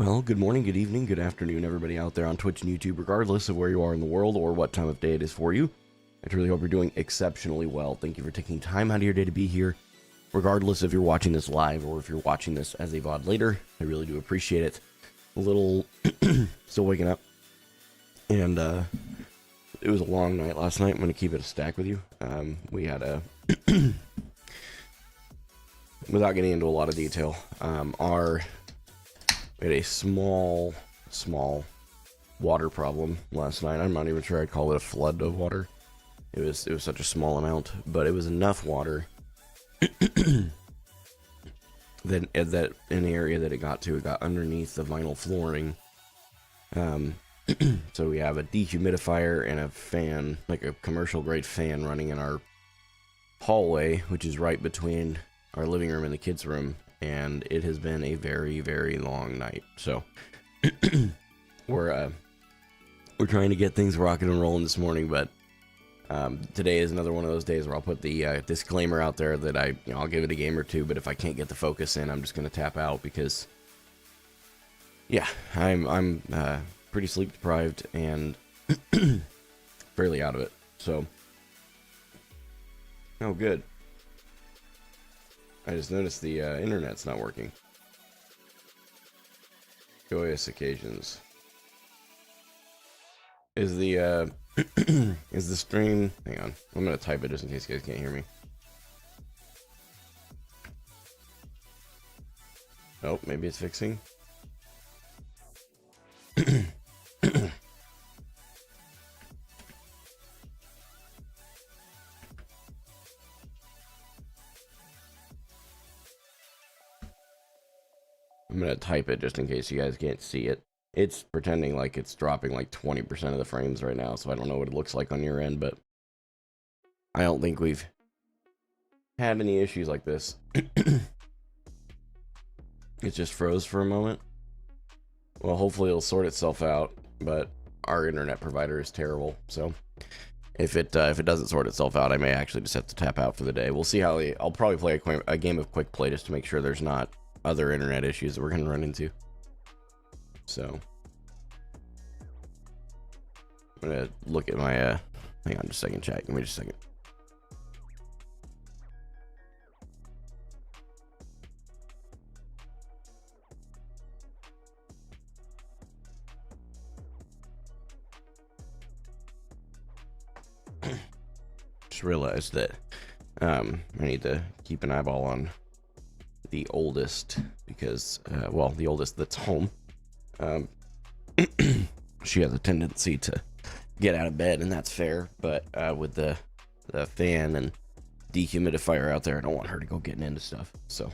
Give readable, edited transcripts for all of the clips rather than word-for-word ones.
Well, good morning, good evening, good afternoon, everybody out there on Twitch and YouTube, regardless of where you are in the world or what time of day it is for you. I truly hope you're doing exceptionally well. Thank you for taking time out of your day to be here, regardless if you're watching this live or if you're watching this as a VOD later. I really do appreciate it. A little still waking up, and it was a long night last night. I'm going to keep it a stack with you. We had a, without getting into a lot of detail, we had a small water problem last night. I'm not even sure I'd call it a flood of water. It was such a small amount, but it was enough water that in the area that it got underneath the vinyl flooring. So we have a dehumidifier and a fan, like a commercial grade fan, running in our hallway, which is right between our living room and the kids' room. And it has been a very, very long night. So we're trying to get things rocking and rolling this morning, but today is another one of those days where I'll put the disclaimer out there that I'll give it a game or two, but if I can't get the focus in, I'm just gonna tap out because, yeah, I'm pretty sleep deprived and fairly out of it. So, oh, good. I just noticed the internet's not working. Joyous occasions. Is the is the stream? Hang on, I'm gonna type it just in case you guys can't hear me. Oh, maybe it's fixing. I'm gonna type it just in case you guys can't see it. It's pretending like it's dropping like 20% of the frames right now, so I don't know what it looks like on your end, but I don't think we've had any issues like this. It just froze for a moment. Well, hopefully it'll sort itself out, but our internet provider is terrible, so if it doesn't sort itself out, I may actually just have to tap out for the day. We'll see how I'll probably play a game of quick play just to make sure there's not other internet issues that we're going to run into. So I'm going to look at my hang on just a second, chat. Give me just a second. Just realized that I need to keep an eyeball on the oldest because well, the oldest that's home. She has a tendency to get out of bed, and that's fair, but with the fan and dehumidifier out there, I don't want her to go getting into stuff. So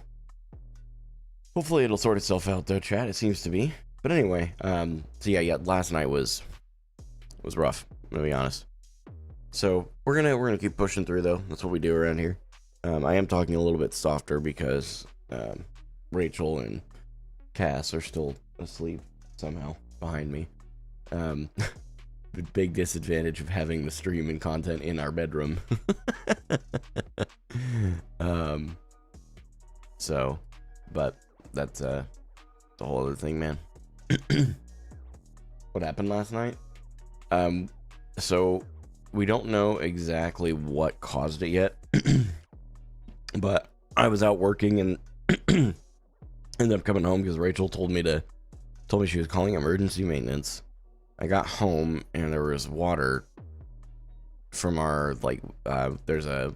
hopefully it'll sort itself out though, chat. It seems to be. But anyway, so yeah, last night was rough, to be honest. So we're gonna keep pushing through though. That's what we do around here. I am talking a little bit softer because Rachel and Cass are still asleep somehow behind me. The big disadvantage of having the stream and content in our bedroom. So, but that's a whole other thing, man. What happened last night? So we don't know exactly what caused it yet. But I was out working and ended up coming home because Rachel told me she was calling emergency maintenance. I got home and there was water from our there's a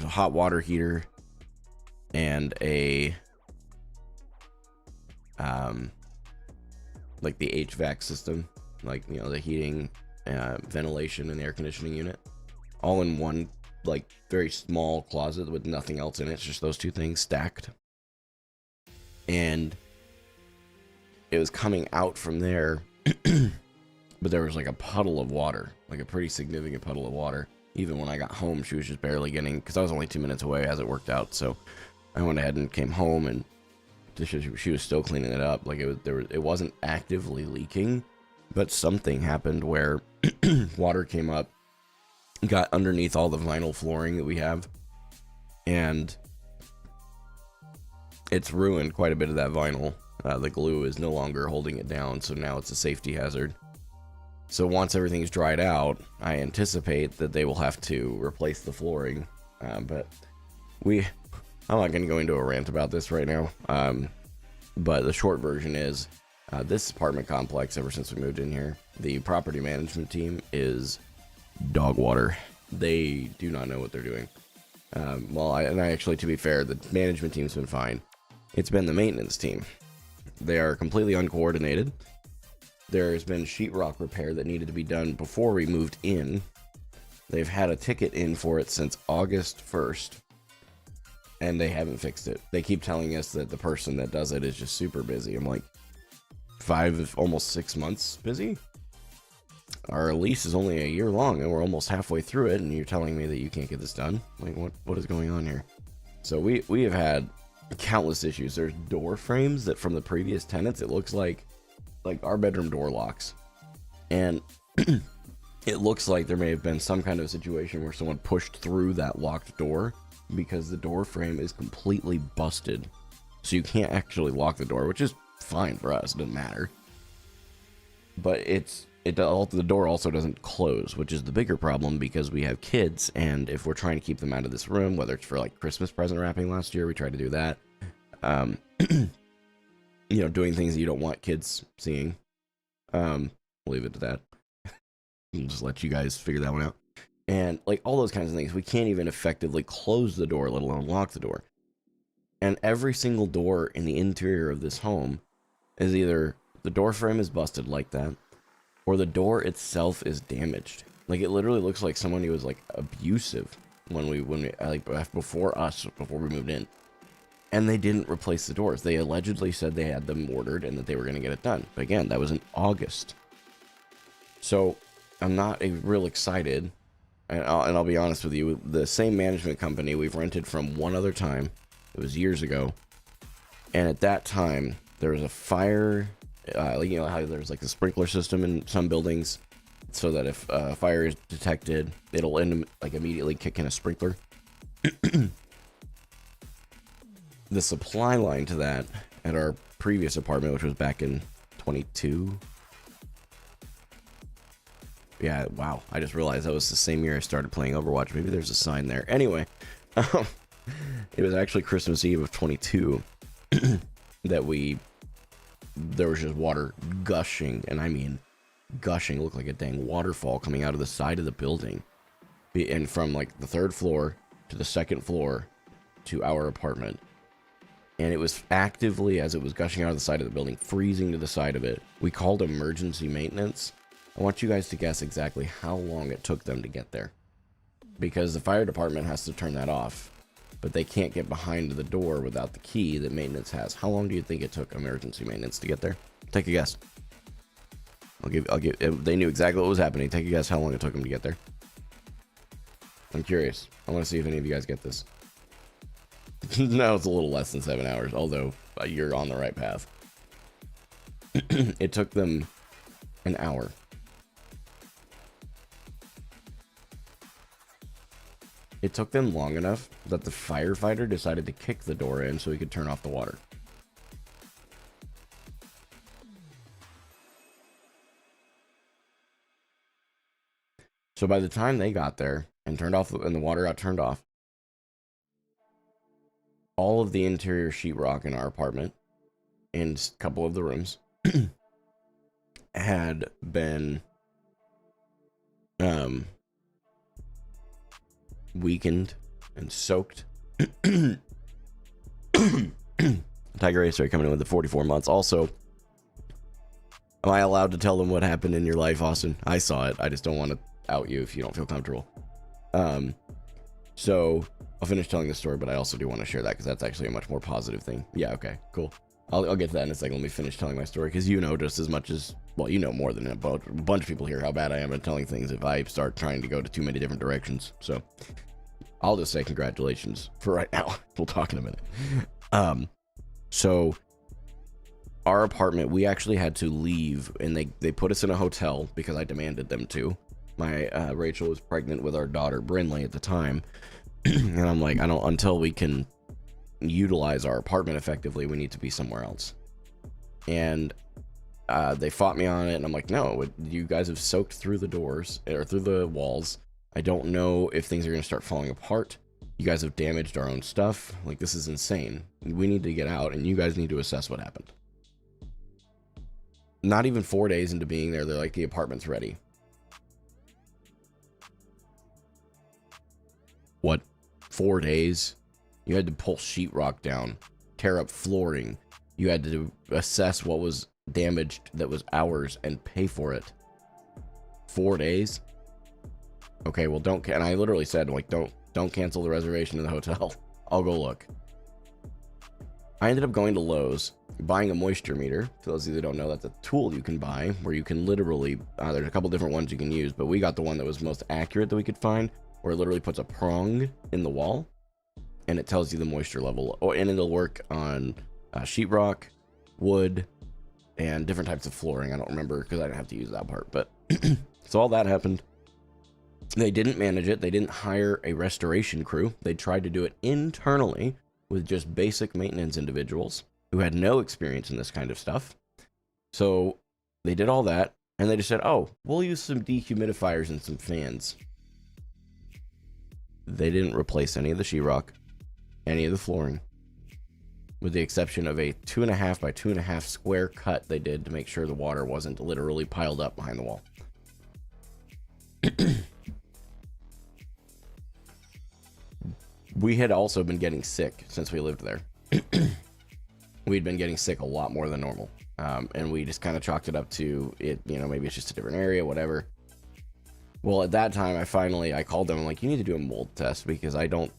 hot water heater and a like the HVAC system, like, you know, the heating, ventilation and air conditioning unit, all in one like very small closet with nothing else in it. It's just those two things stacked, and it was coming out from there. But there was like a puddle of water, like a pretty significant puddle of water. Even when I got home, she was just barely getting, because I was only 2 minutes away as it worked out. So I went ahead and came home, and she was still cleaning it up. Like it wasn't actively leaking, but something happened where water came up, got underneath all the vinyl flooring that we have, and it's ruined quite a bit of that vinyl. The glue is no longer holding it down, so now it's a safety hazard. So once everything's dried out, I anticipate that they will have to replace the flooring. But I'm not going to go into a rant about this right now. But the short version is, this apartment complex, ever since we moved in here, the property management team is dog water. They do not know what they're doing. Actually, to be fair, the management team's been fine. It's been the maintenance team. They are completely uncoordinated. There's been sheetrock repair that needed to be done before we moved in. They've had a ticket in for it since August 1st, and they haven't fixed it. They keep telling us that the person that does it is just super busy. I'm like, 5, almost 6 months busy? Our lease is only a year long, and we're almost halfway through it, and you're telling me that you can't get this done? Like, what is going on here? So we have had countless issues. There's door frames that from the previous tenants, it looks like our bedroom door locks. And it looks like there may have been some kind of situation where someone pushed through that locked door because the door frame is completely busted. So you can't actually lock the door, which is fine for us. It doesn't matter. But the door also doesn't close, which is the bigger problem because we have kids, and if we're trying to keep them out of this room, whether it's for like Christmas present wrapping last year, we tried to do that. Doing things that you don't want kids seeing. We'll leave it to that. I'll just let you guys figure that one out. And like all those kinds of things, we can't even effectively close the door, let alone lock the door. And every single door in the interior of this home is either the door frame is busted like that, or the door itself is damaged. Like it literally looks like someone who was like abusive when we before we moved in. And they didn't replace the doors. They allegedly said they had them ordered and that they were going to get it done. But again, that was in August. So I'm not real excited. And I'll be honest with you, the same management company we've rented from one other time. It was years ago. And at that time, there was a fire. How there's like a sprinkler system in some buildings, so that if fire is detected, it'll immediately kick in a sprinkler. The supply line to that at our previous apartment, which was back in 22. Yeah, wow. I just realized that was the same year I started playing Overwatch. Maybe there's a sign there. Anyway, it was actually Christmas Eve of 22 that there was just water gushing, and I mean gushing. It looked like a dang waterfall coming out of the side of the building. And from like the 3rd floor to the 2nd floor to our apartment. And it was actively, as it was gushing out of the side of the building, freezing to the side of it. We called emergency maintenance. I want you guys to guess exactly how long it took them to get there. Because the fire department has to turn that off. But they can't get behind the door without the key that maintenance has. How long do you think it took emergency maintenance to get there? Take a guess. They knew exactly what was happening. Take a guess how long it took them to get there. I'm curious. I want to see if any of you guys get this. No, it's a little less than 7 hours, although you're on the right path. It took them an hour. It took them long enough that the firefighter decided to kick the door in so he could turn off the water. So by the time they got there and the water got turned off, all of the interior sheetrock in our apartment, in a couple of the rooms, had been weakened and soaked. Tiger Racer coming in with the 44 months. Also, am I allowed to tell them what happened in your life, Austin? I saw it. I just don't want to out you if you don't feel comfortable. So I'll finish telling the story, but I also do want to share that because that's actually a much more positive thing. Yeah, okay, cool. I'll get to that in a second. Let me finish telling my story because you know just as much as, well, you know more than a bunch of people here how bad I am at telling things if I start trying to go to too many different directions. So I'll just say congratulations for right now. We'll talk in a minute. So our apartment, we actually had to leave, and they put us in a hotel because I demanded them to. My Rachel was pregnant with our daughter Brinley at the time, and I'm like, until we can utilize our apartment effectively, we need to be somewhere else. And they fought me on it, and I'm like, no, you guys have soaked through the doors, or through the walls. I don't know if things are going to start falling apart. You guys have damaged our own stuff. Like, this is insane. We need to get out, and you guys need to assess what happened. Not even 4 days into being there, they're like, the apartment's ready. What? 4 days? You had to pull sheetrock down, tear up flooring. You had to assess what was damaged that was ours and pay for it. 4 days? Okay, well, don't. And I literally said, like, don't cancel the reservation in the hotel. I'll go look. I ended up going to Lowe's, buying a moisture meter. For those of you that don't know, that's a tool you can buy where you can literally, there's a couple different ones you can use, but we got the one that was most accurate that we could find, where it literally puts a prong in the wall and it tells you the moisture level. And it'll work on sheetrock, wood, and different types of flooring. I don't remember because I didn't have to use that part, but so all that happened. They didn't manage it. They didn't hire a restoration crew. They tried to do it internally with just basic maintenance individuals who had no experience in this kind of stuff. So they did all that, and they just said, oh, we'll use some dehumidifiers and some fans. They didn't replace any of the sheetrock, any of the flooring, with the exception of a 2.5 by 2.5 square cut they did to make sure the water wasn't literally piled up behind the wall. We had also been getting sick since we lived there. We'd been getting sick a lot more than normal. And we just kind of chalked it up to it, you know, maybe it's just a different area, whatever. Well, at that time, I called them. I'm like, you need to do a mold test because I don't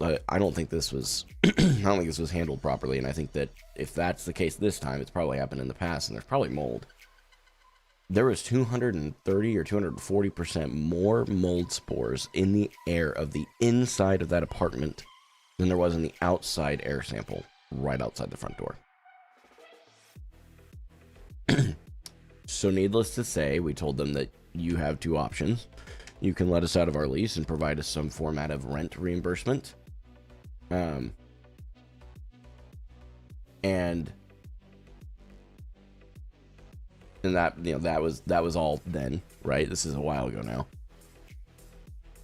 think this was, I don't think this was handled properly. And I think that if that's the case this time, it's probably happened in the past, and there's probably mold. There was 230 or 240% more mold spores in the air of the inside of that apartment than there was in the outside air sample right outside the front door. So needless to say, we told them that you have two options. You can let us out of our lease and provide us some format of rent reimbursement. And that, you know, that was all then, right? This is a while ago now.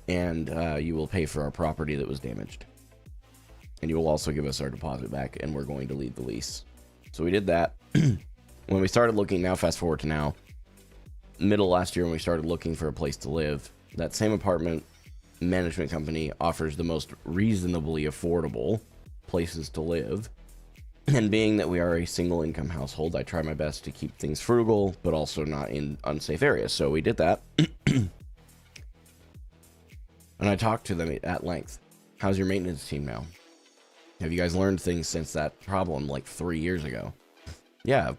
And you will pay for our property that was damaged. And you will also give us our deposit back, and we're going to leave the lease. So we did that. When we started looking, now fast forward to now, middle last year when we started looking for a place to live, that same apartment management company offers the most reasonably affordable places to live. And being that we are a single income household, I try my best to keep things frugal, but also not in unsafe areas. So we did that. And I talked to them at length. How's your maintenance team now? Have you guys learned things since that problem like 3 years ago? Yeah.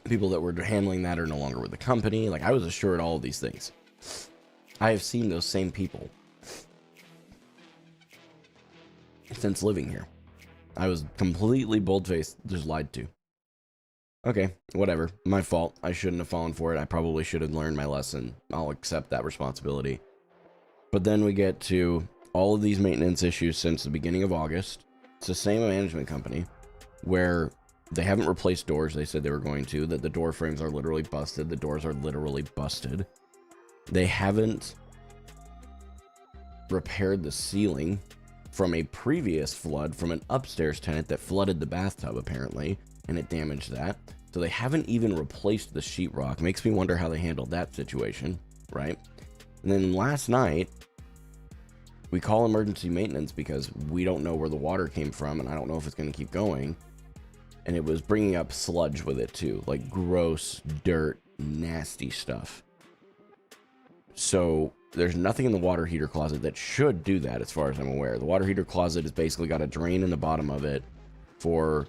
People that were handling that are no longer with the company. Like, I was assured all of these things. I have seen those same people since living here. I was completely bold-faced, just lied to. Okay, whatever. My fault. I shouldn't have fallen for it. I probably should have learned my lesson. I'll accept that responsibility. But then we get to all of these maintenance issues since the beginning of August. It's the same management company where they haven't replaced doors. They said they were going to. That the door frames are literally busted. The doors are literally busted. They haven't repaired the ceiling from a previous flood from an upstairs tenant that flooded the bathtub, apparently, and it damaged that. So they haven't even replaced the sheetrock. Makes me wonder how they handled that situation, right? And then last night, we call emergency maintenance because we don't know where the water came from, and I don't know if it's going to keep going. And it was bringing up sludge with it too, like gross, dirt, nasty stuff. So there's nothing in the water heater closet that should do that, as far as I'm aware. The water heater closet has basically got a drain in the bottom of it for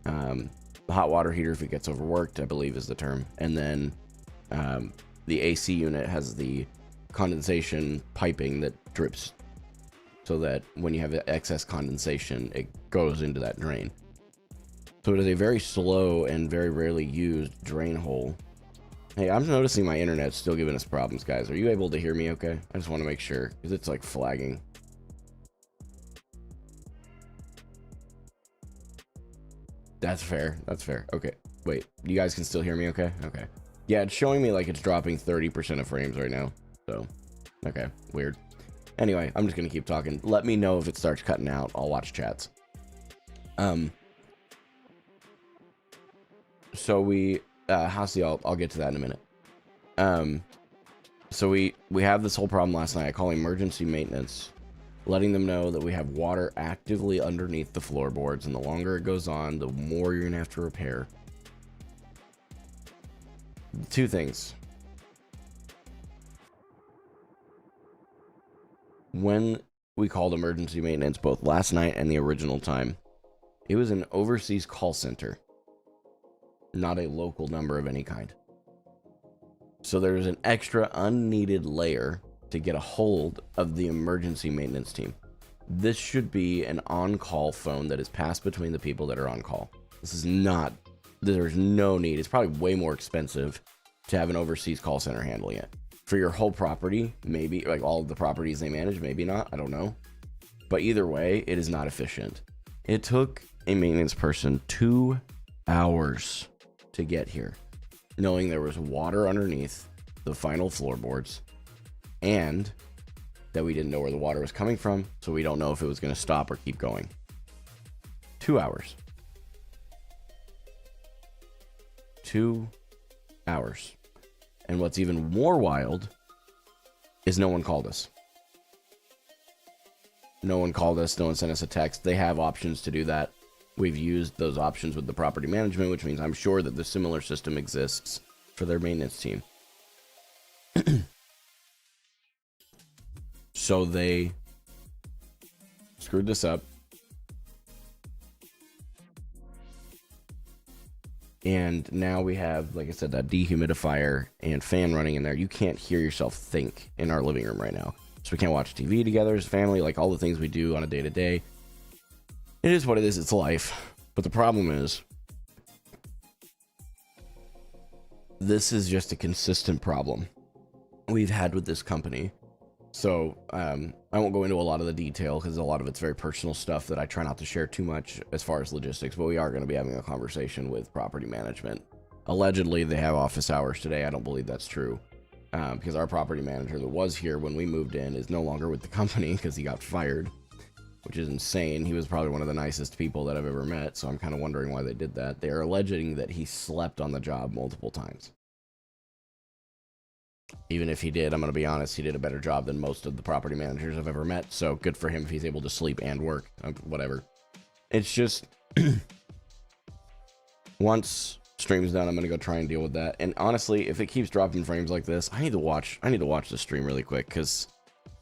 the hot water heater if it gets overworked, I believe is the term. And then the AC unit has the condensation piping that drips so that when you have excess condensation, it goes into that drain. So it is a very slow and very rarely used drain hole. Hey, I'm noticing my internet's still giving us problems, guys. Are you able to hear me okay? I just want to make sure, because it's like flagging. That's fair. That's fair. Okay. Wait, you guys can still hear me okay? Okay. Yeah, it's showing me like it's dropping 30% of frames right now. So, okay, weird. Anyway, I'm just gonna keep talking. Let me know if it starts cutting out. I'll watch chats. So we, Housey, I'll get to that in a minute. So we have this whole problem last night. I call emergency maintenance, letting them know that we have water actively underneath the floorboards, and the longer it goes on, the more you're gonna have to repair. Two things. When we called emergency maintenance, both last night and the original time, it was an overseas call center, not a local number of any kind. So there's an extra unneeded layer to get a hold of the emergency maintenance team. This should be an on-call phone that is passed between the people that are on call. This is not, there's no need. It's probably way more expensive to have an overseas call center handling it. For your whole property, maybe, like all of the properties they manage, maybe not, I don't know. But either way, it is not efficient. It took a maintenance person 2 hours to get here, knowing there was water underneath the final floorboards, and that we didn't know where the water was coming from, so we don't know if it was going to stop or keep going. 2 hours. 2 hours. And what's even more wild is no one called us. No one called us. No one sent us a text. They have options to do that. We've used those options with the property management, which means I'm sure that the similar system exists for their maintenance team. So they screwed this up. And now we have, like I said, that dehumidifier and fan running in there. You can't hear yourself think in our living room right now. So we can't watch TV together as a family, like all the things we do on a day-to-day. It is what it is. It's life. But the problem is, this is just a consistent problem we've had with this company. So I won't go into a lot of the detail because a lot of it's very personal stuff that I try not to share too much as far as logistics, but we are going to be having a conversation with property management. Allegedly, they have office hours today. I don't believe that's true because our property manager that was here when we moved in is no longer with the company because he got fired, which is insane. He was probably one of the nicest people that I've ever met, so I'm kind of wondering why they did that. They are alleging that he slept on the job multiple times. Even if he did, I'm going to be honest, he did a better job than most of the property managers I've ever met. So good for him if he's able to sleep and work. Whatever. It's just, once stream's done, I'm going to go try and deal with that. And honestly, if it keeps dropping frames like this, I need to watch the stream really quick, because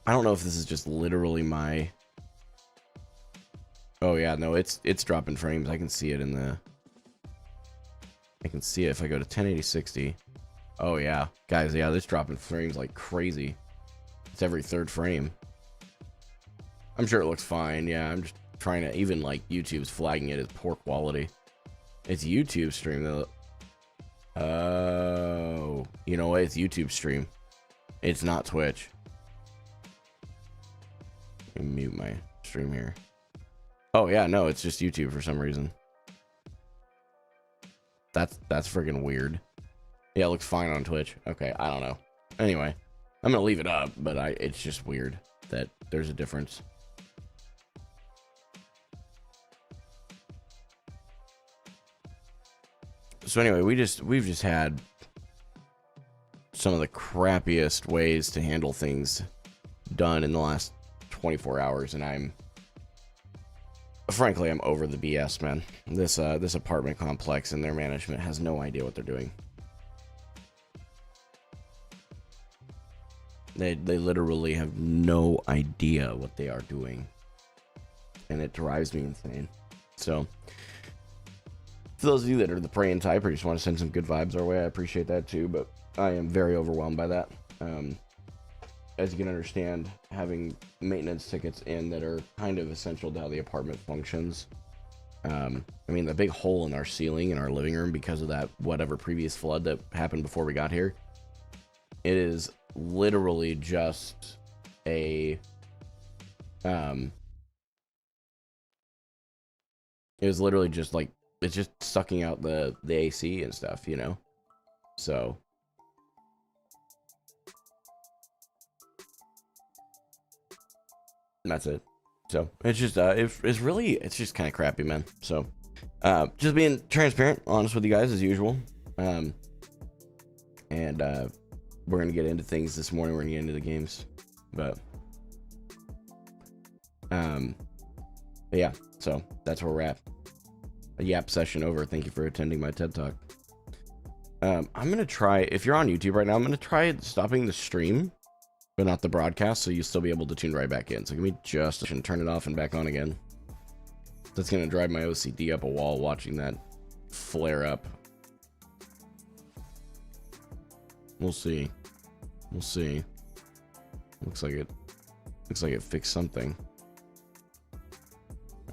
I don't know if this is just literally my... Oh yeah, no, it's dropping frames. I can see it in the... I can see it if I go to 1080-60. Oh yeah, guys, yeah, this dropping frames like crazy. It's every third frame. I'm sure it looks fine. Yeah, I'm just trying to, even like YouTube's flagging it as poor quality. It's YouTube stream though. Oh, you know what? It's YouTube stream. It's not Twitch. Let me mute my stream here. Oh yeah, no, it's just YouTube for some reason. That's freaking weird. Yeah, it looks fine on Twitch. Okay, I don't know. Anyway, I'm gonna leave it up, but it's just weird that there's a difference. So anyway, we've just had some of the crappiest ways to handle things done in the last 24 hours, and frankly, I'm over the BS, man. This apartment complex and their management has no idea what they're doing. They literally have no idea what they are doing, and it drives me insane. So, for those of you that are the praying type or just want to send some good vibes our way, I appreciate that too, but I am very overwhelmed by that. As you can understand, having maintenance tickets in that are kind of essential to how the apartment functions. I mean, the big hole in our ceiling in our living room because of that whatever previous flood that happened before we got here, it is literally just a it was literally just like it's just sucking out the AC and stuff, you know. So that's it. So it's just it's just kind of crappy, man. So just being transparent, honest with you guys as usual. And we're gonna get into things this morning. We're gonna get into the games, but yeah. So that's where we're at. A yap session over. Thank you for attending my TED Talk. I'm gonna try. If you're on YouTube right now, I'm gonna try stopping the stream, but not the broadcast, so you'll still be able to tune right back in. So give me just and turn it off and back on again. That's gonna drive my OCD up a wall watching that flare up. We'll see. We'll see. Looks like it fixed something.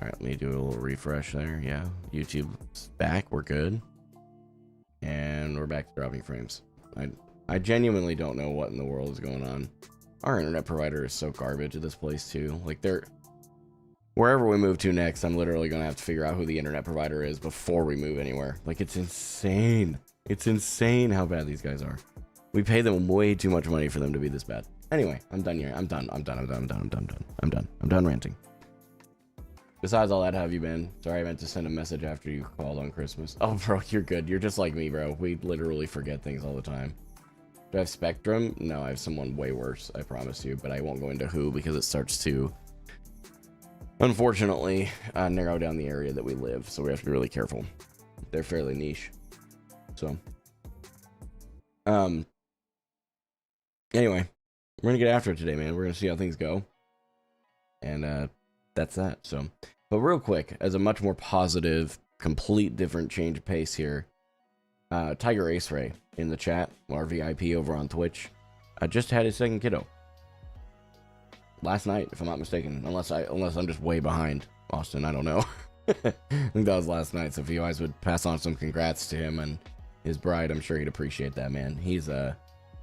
All right, let me do a little refresh there. Yeah, YouTube's back. We're good, and we're back to dropping frames. I genuinely don't know what in the world is going on. Our internet provider is so garbage at this place too. Like wherever we move to next, I'm literally gonna have to figure out who the internet provider is before we move anywhere. Like, it's insane. It's insane how bad these guys are. We pay them way too much money for them to be this bad. Anyway, I'm done here. I'm done ranting. Besides all that, how have you been? Sorry, I meant to send a message after you called on Christmas. Oh, bro, you're good. You're just like me, bro. We literally forget things all the time. Do I have Spectrum? No, I have someone way worse, I promise you. But I won't go into who because it starts to, unfortunately, narrow down the area that we live. So we have to be really careful. They're fairly niche. So, anyway, we're going to get after it today, man. We're going to see how things go. And, that's that. So, but real quick, as a much more positive, complete different change of pace here, Tiger Ace Ray in the chat, our VIP over on Twitch, just had his second kiddo last night, if I'm not mistaken, unless I'm just way behind, Austin. I don't know. I think that was last night. So if you guys would pass on some congrats to him and his bride, I'm sure he'd appreciate that, man. He's a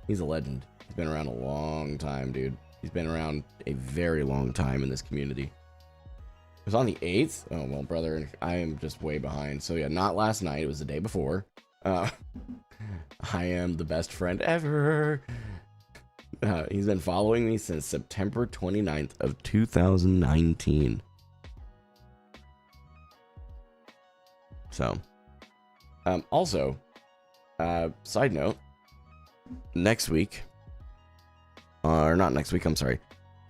legend. He's been around a long time, dude. He's been around a very long time in this community. It was on the 8th. Oh, well, brother, I am just way behind. So yeah, not last night. It was the day before. I am the best friend ever. He's been following me since September 29th of 2019. So, also, side note, next week, or not next week, I'm sorry,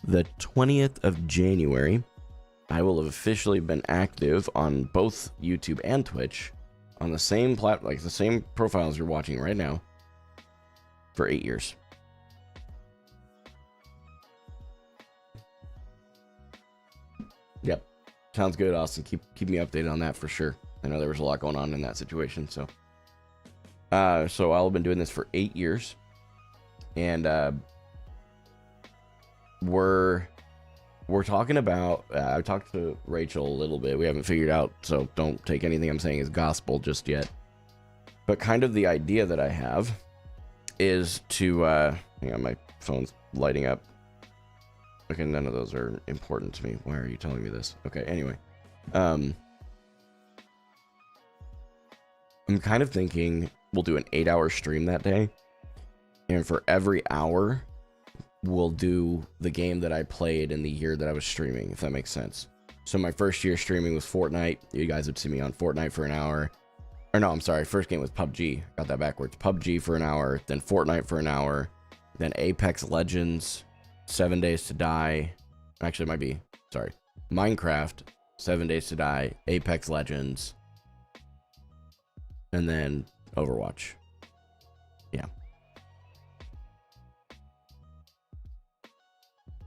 the 20th of January, I will have officially been active on both YouTube and Twitch on the same like the same profiles you're watching right now for 8 years. Yep. Sounds good, Austin. Keep me updated on that for sure. I know there was a lot going on in that situation, so so I'll have been doing this for 8 years, and we're talking about, I talked to Rachel a little bit. We haven't figured out, so don't take anything I'm saying as gospel just yet. But kind of the idea that I have is to, hang on, my phone's lighting up. Okay, none of those are important to me. Why are you telling me this? Okay, anyway. I'm kind of thinking we'll do an 8-hour stream that day. And for every hour, we'll do the game that I played in the year that I was streaming, if that makes sense. So my first year streaming was Fortnite. You guys would see me on Fortnite for an hour. Or no, I'm sorry. First game was PUBG. Got that backwards. PUBG for an hour, then Fortnite for an hour, then Apex Legends, 7 Days to Die. Actually, it might be, sorry, Minecraft, 7 Days to Die, Apex Legends, and then Overwatch. Yeah.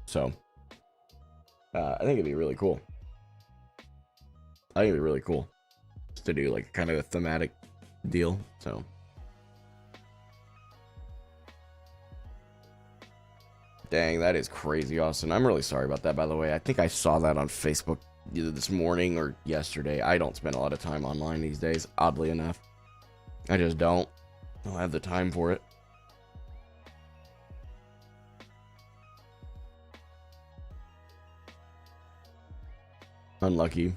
So, I think it'd be really cool. I think it'd be really cool just to do like kind of a thematic deal. So, dang, that is crazy, Austin. I'm really sorry about that, by the way. I think I saw that on Facebook either this morning or yesterday. I don't spend a lot of time online these days, oddly enough. I just don't have the time for it. Unlucky.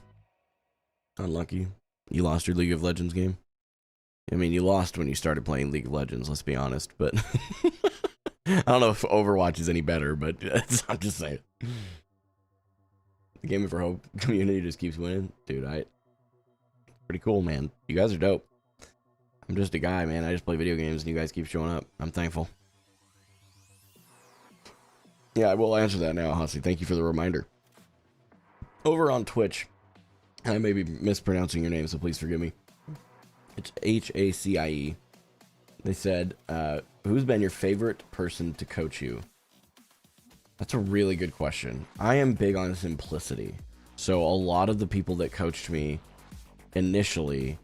You lost your League of Legends game? I mean, you lost when you started playing League of Legends, let's be honest, but I don't know if Overwatch is any better, but I'm just saying. The Game for Hope community just keeps winning. Dude, pretty cool, man. You guys are dope. I'm just a guy, man. I just play video games and you guys keep showing up. I'm thankful. Yeah, I will answer that now, Hossie. Thank you for the reminder. Over on Twitch, I may be mispronouncing your name, so please forgive me. It's Hacie. They said, who's been your favorite person to coach you? That's a really good question. I am big on simplicity. So a lot of the people that coached me initially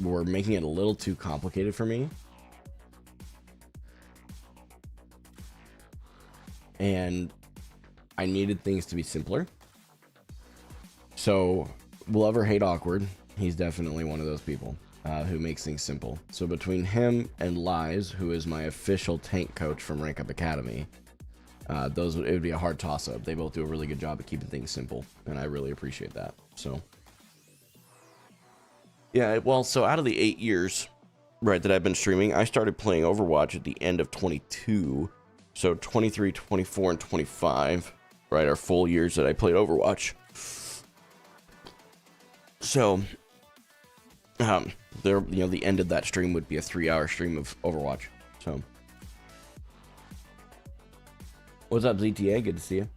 were making it a little too complicated for me. And I needed things to be simpler. So, love or hate awkward, he's definitely one of those people who makes things simple. So between him and Lies, who is my official tank coach from Rank Up Academy, it would be a hard toss-up. They both do a really good job of keeping things simple, and I really appreciate that. So, yeah, well, so out of the 8 years, right, that I've been streaming, I started playing Overwatch at the end of 22. So 23, 24, and 25, right, are full years that I played Overwatch. So, the end of that stream would be a 3-hour stream of Overwatch. So, what's up, ZTA? Good to see you.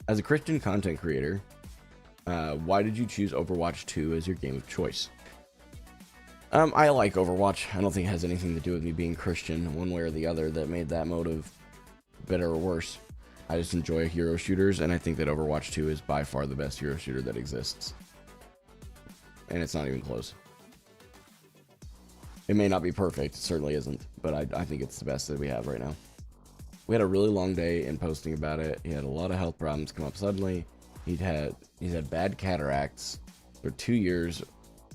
As a Christian content creator, why did you choose Overwatch 2 as your game of choice? I like Overwatch. I don't think it has anything to do with me being Christian one way or the other that made that motive better or worse. I just enjoy hero shooters, and I think that Overwatch 2 is by far the best hero shooter that exists. And it's not even close. It may not be perfect, it certainly isn't, but I think it's the best that we have right now. We had a really long day in posting about it. He had a lot of health problems come up suddenly. He's had bad cataracts for 2 years.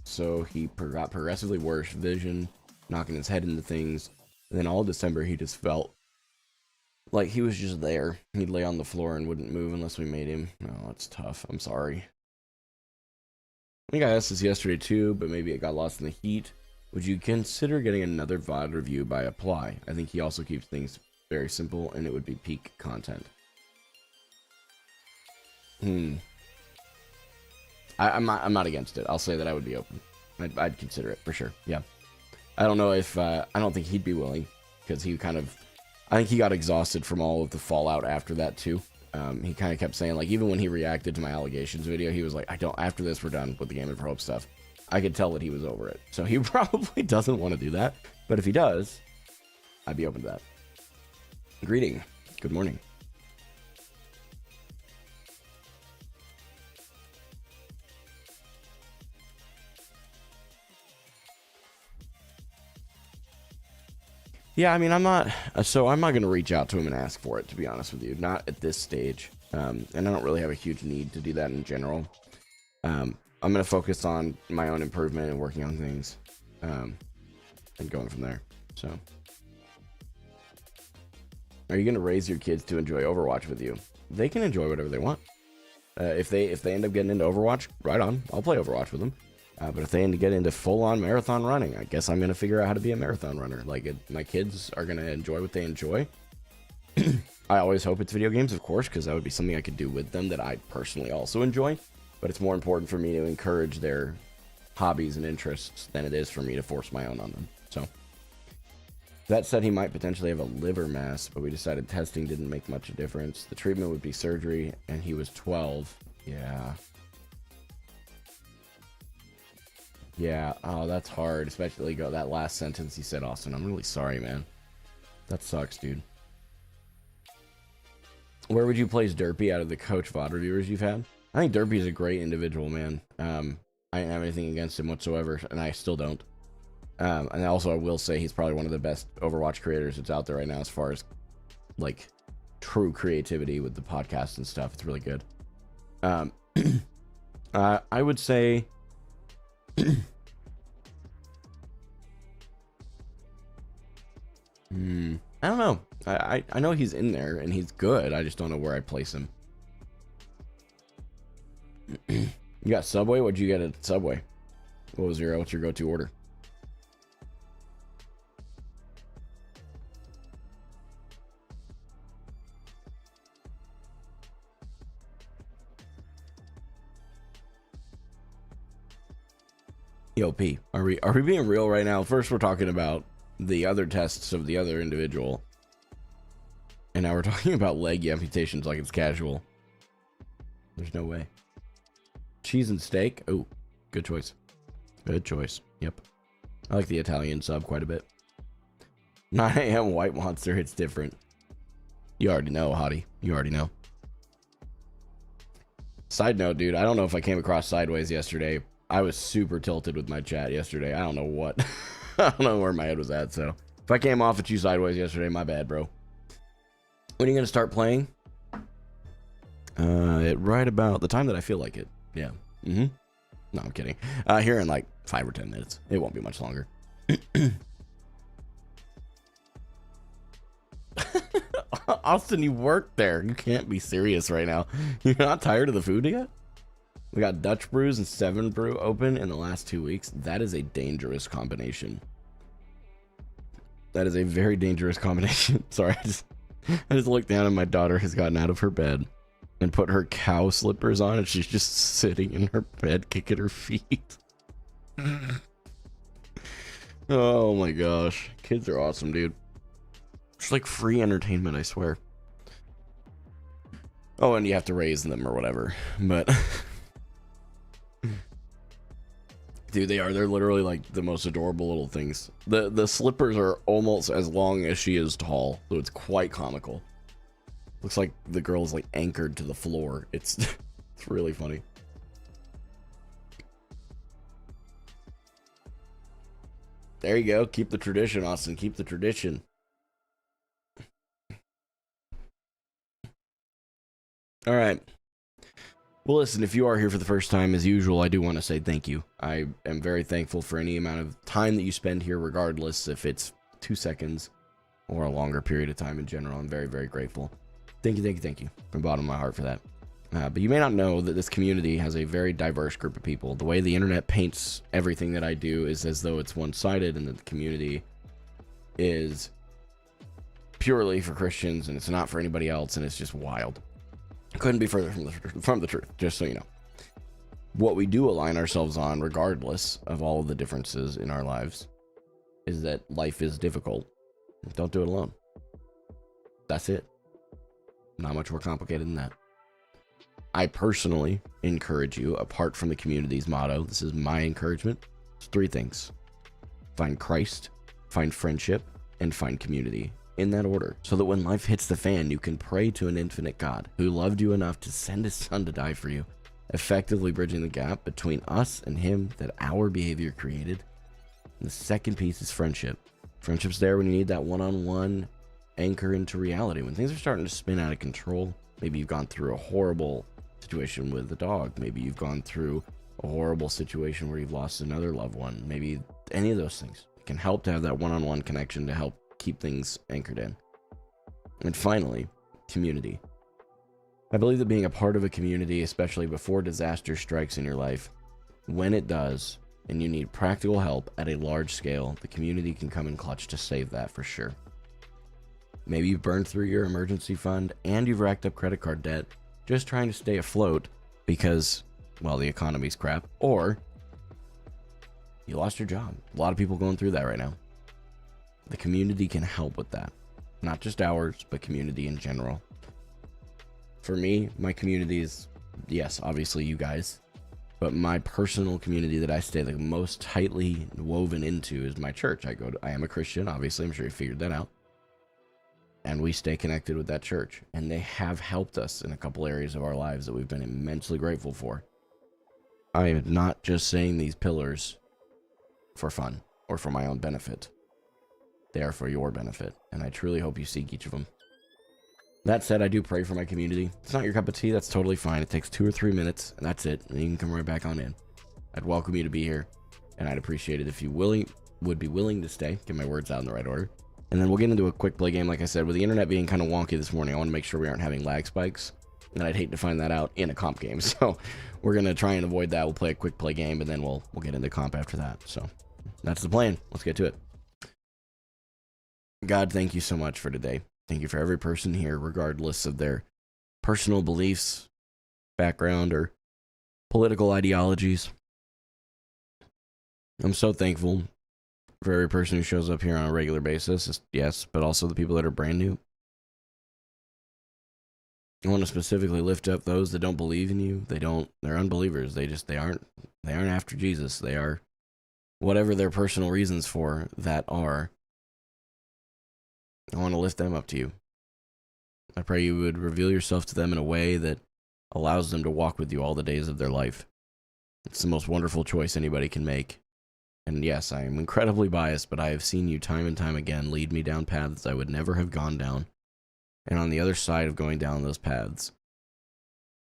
So he got progressively worse, vision, knocking his head into things. And then all December, he just felt like he was just there. He'd lay on the floor and wouldn't move unless we made him. Oh, that's tough. I'm sorry. I think I asked this yesterday too, but maybe it got lost in the heat. Would you consider getting another VOD review by Apply? I think he also keeps things very simple, and it would be peak content. I'm not against it. I'll say that I would be open. I'd consider it for sure. Yeah. I don't know if I don't think he'd be willing, because I think he got exhausted from all of the fallout after that too. He kind of kept saying, like, even when he reacted to my allegations video, he was like, after this we're done with the Game of Hope stuff. I could tell that he was over it. So he probably doesn't want to do that. But if he does, I'd be open to that. Greeting. Good morning. Yeah, I mean, I'm not going to reach out to him and ask for it, to be honest with you. Not at this stage. And I don't really have a huge need to do that in general. I'm going to focus on my own improvement and working on things. And going from there. So, are you going to raise your kids to enjoy Overwatch with you? They can enjoy whatever they want. If they end up getting into Overwatch, right on. I'll play Overwatch with them. But if they get into full-on marathon running, I guess I'm going to figure out how to be a marathon runner. Like, my kids are going to enjoy what they enjoy. I always hope it's video games, of course, because that would be something I could do with them that I personally also enjoy. But it's more important for me to encourage their hobbies and interests than it is for me to force my own on them. So, that said, he might potentially have a liver mass, but we decided testing didn't make much of a difference. The treatment would be surgery, and he was 12. Yeah. Yeah, oh, that's hard, especially that last sentence he said, Austin. I'm really sorry, man. That sucks, dude. Where would you place Derpy out of the Coach VOD reviewers you've had? I think Derpy's a great individual, man. I didn't have anything against him whatsoever, and I still don't. And also, I will say he's probably one of the best Overwatch creators that's out there right now as far as, like, true creativity with the podcast and stuff. It's really good. I would say... I don't know. I know he's in there and he's good. I just don't know where I place him. You got Subway? What'd you get at Subway? What's your go-to order? Yo, P, are we being real right now? First, we're talking about the other tests of the other individual, and now we're talking about leg amputations like it's casual. There's no way. Cheese and steak. Oh, good choice. Good choice. Yep. I like the Italian sub quite a bit. 9 a.m. White Monster. It's different. You already know, hottie. You already know. Side note, dude. I don't know if I came across Sideways yesterday. I was super tilted with my chat yesterday. I don't know what. I don't know where my head was at. So if I came off at you Sideways yesterday, my bad, bro. When are you going to start playing? Right about the time that I feel like it. Yeah. No, I'm kidding. Here in like 5 or 10 minutes. It won't be much longer. Austin, you work there. You can't be serious right now. You're not tired of the food yet? We got Dutch Brews and 7 Brew open in the last 2 weeks. That is a dangerous combination. That is a very dangerous combination. Sorry, I just looked down and my daughter has gotten out of her bed and put her cow slippers on and she's just sitting in her bed kicking her feet. Oh my gosh. Kids are awesome, dude. It's like free entertainment, I swear. Oh, and you have to raise them or whatever. But dude, they're literally like the most adorable little things. The slippers are almost as long as she is tall, so it's quite comical. Looks like the girl's like anchored to the floor. It's it's really funny. There you go. Keep the tradition, Austin. Keep the tradition. All right. Well, listen, if you are here for the first time, as usual, I do want to say thank you. I am very thankful for any amount of time that you spend here, regardless if it's 2 seconds or a longer period of time in general. I'm very, very grateful. Thank you, thank you, thank you from the bottom of my heart for that. But you may not know that this community has a very diverse group of people. The way the internet paints everything that I do is as though it's one-sided and that the community is purely for Christians and it's not for anybody else, and it's just wild. Couldn't be further from the truth, just so you know. What we do align ourselves on, regardless of all of the differences in our lives, is that life is difficult. Don't do it alone. That's it. Not much more complicated than that. I personally encourage you, apart from the community's motto, this is my encouragement. It's 3 things. Find Christ, find friendship, and find community. In that order, so that when life hits the fan, you can pray to an infinite God who loved you enough to send his son to die for you, effectively bridging the gap between us and him that our behavior created. And the second piece is friendship. Friendship's there when you need that one-on-one anchor into reality. When things are starting to spin out of control, maybe you've gone through a horrible situation with a dog. Maybe you've gone through a horrible situation where you've lost another loved one. Maybe any of those things. It can help to have that one-on-one connection to help keep things anchored in. And finally, community. I believe that being a part of a community, especially before disaster strikes in your life, when it does, and you need practical help at a large scale, the community can come in clutch to save that for sure. Maybe you've burned through your emergency fund and you've racked up credit card debt just trying to stay afloat because, well, the economy's crap, or you lost your job. A lot of people going through that right now. The community can help with that. Not just ours, but community in general. For me, my community is, yes, obviously you guys, but my personal community that I stay the most tightly woven into is my church. I am a Christian, obviously, I'm sure you figured that out. And we stay connected with that church. And they have helped us in a couple areas of our lives that we've been immensely grateful for. I am not just saying these pillars for fun or for my own benefit. They are for your benefit, and I truly hope you seek each of them. That said, I do pray for my community. If it's not your cup of tea, that's totally fine. It takes 2 or 3 minutes, and that's it, and you can come right back on in. I'd welcome you to be here, and I'd appreciate it if you would be willing to stay. Get my words out in the right order. And then we'll get into a quick play game, like I said. With the internet being kind of wonky this morning, I want to make sure we aren't having lag spikes. And I'd hate to find that out in a comp game. So we're going to try and avoid that. We'll play a quick play game, and then we'll get into comp after that. So that's the plan. Let's get to it. God, thank you so much for today. Thank you for every person here, regardless of their personal beliefs, background, or political ideologies. I'm so thankful for every person who shows up here on a regular basis, yes, but also the people that are brand new. I want to specifically lift up those that don't believe in you. They're unbelievers. They aren't after Jesus. They are whatever their personal reasons for that are. I want to lift them up to you. I pray you would reveal yourself to them in a way that allows them to walk with you all the days of their life. It's the most wonderful choice anybody can make. And yes, I am incredibly biased, but I have seen you time and time again lead me down paths I would never have gone down. And on the other side of going down those paths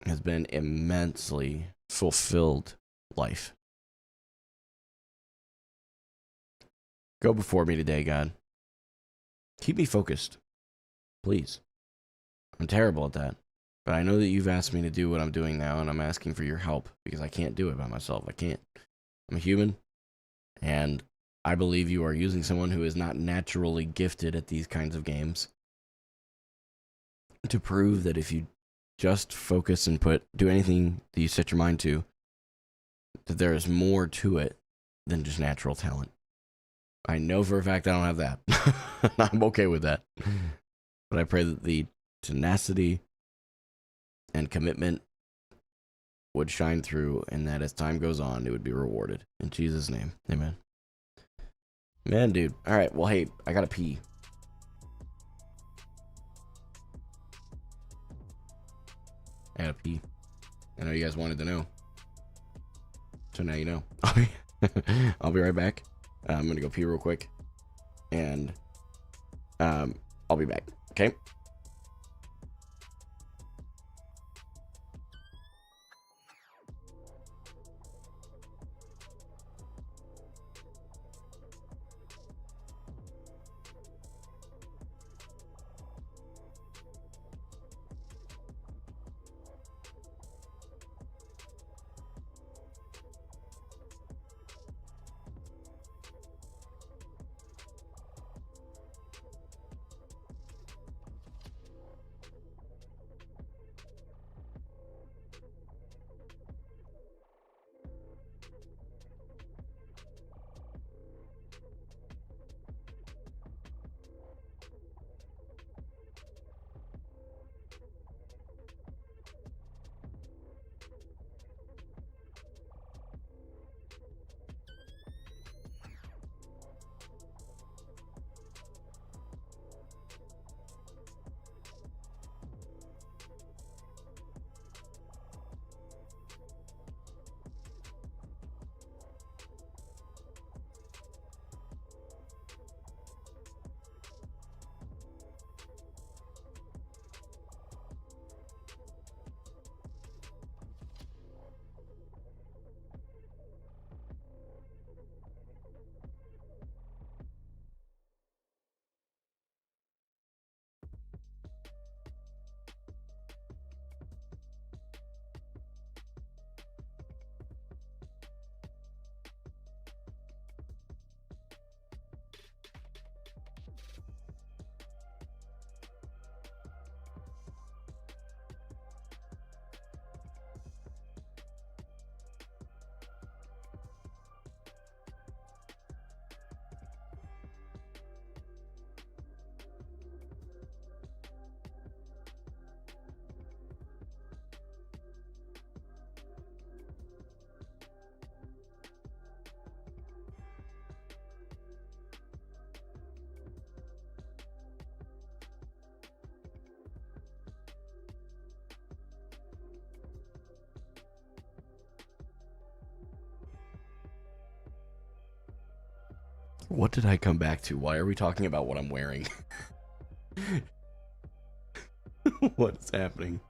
has been immensely fulfilled life. Go before me today, God. Keep me focused, please. I'm terrible at that, but I know that you've asked me to do what I'm doing now, and I'm asking for your help because I can't do it by myself. I can't. I'm a human, and I believe you are using someone who is not naturally gifted at these kinds of games to prove that if you just focus and do anything that you set your mind to, that there is more to it than just natural talent. I know for a fact I don't have that. I'm okay with that. But I pray that the tenacity and commitment would shine through, and that as time goes on, it would be rewarded. In Jesus' name, amen. Man, dude. All right, well, hey, I gotta pee. I gotta pee. I know you guys wanted to know. So now you know. I'll be right back. I'm gonna go pee real quick. And I'll be back. Okay? What did I come back to? Why are we talking about what I'm wearing? What's happening?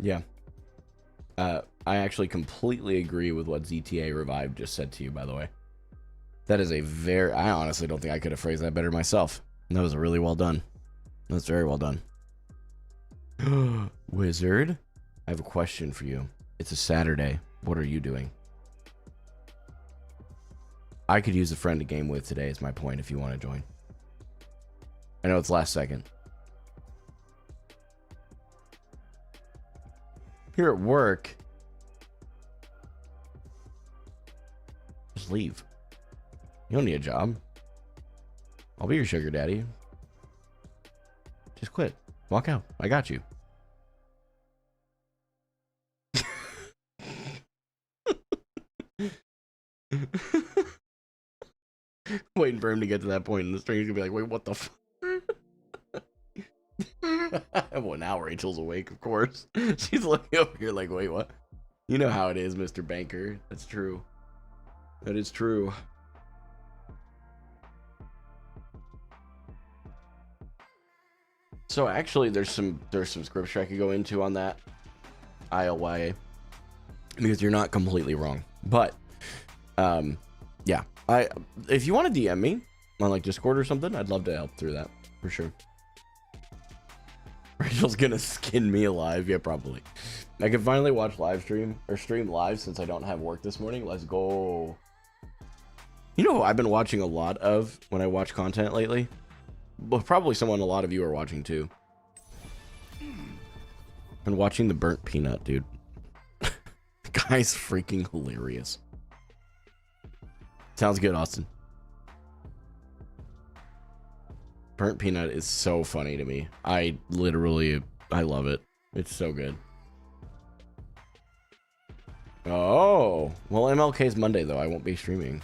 Yeah. I actually completely agree with what ZTA Revived just said to you, by the way. That is a very... I honestly don't think I could have phrased that better myself. That was really well done. That's very well done. Wizard, I have a question for you. It's a Saturday. What are you doing? I could use a friend to game with today, is my point, if you want to join. I know it's last second. Here at work, just leave. You don't need a job. I'll be your sugar daddy. Just quit. Walk out. I got you. Waiting for him to get to that point, and the stranger's gonna be like, wait, what the f? Well, now Rachel's awake, of course. She's looking over here like, wait, what? You know how it is, Mr. Banker. That's true. That is true. So actually, there's some scripture I could go into on that ILYA, because you're not completely wrong. But yeah, if you want to DM me on like Discord or something, I'd love to help through that for sure. Rachel's gonna skin me alive. Yeah, probably. I can finally watch live stream or stream live since I don't have work this morning. Let's go. You know who I've been watching a lot of when I watch content lately? Well, probably someone a lot of you are watching too. Been watching the Burnt Peanut, dude. The guy's freaking hilarious. Sounds good, Austin. Burnt Peanut is so funny to me. I love it. It's so good. Oh, well, MLK's Monday though. I won't be streaming.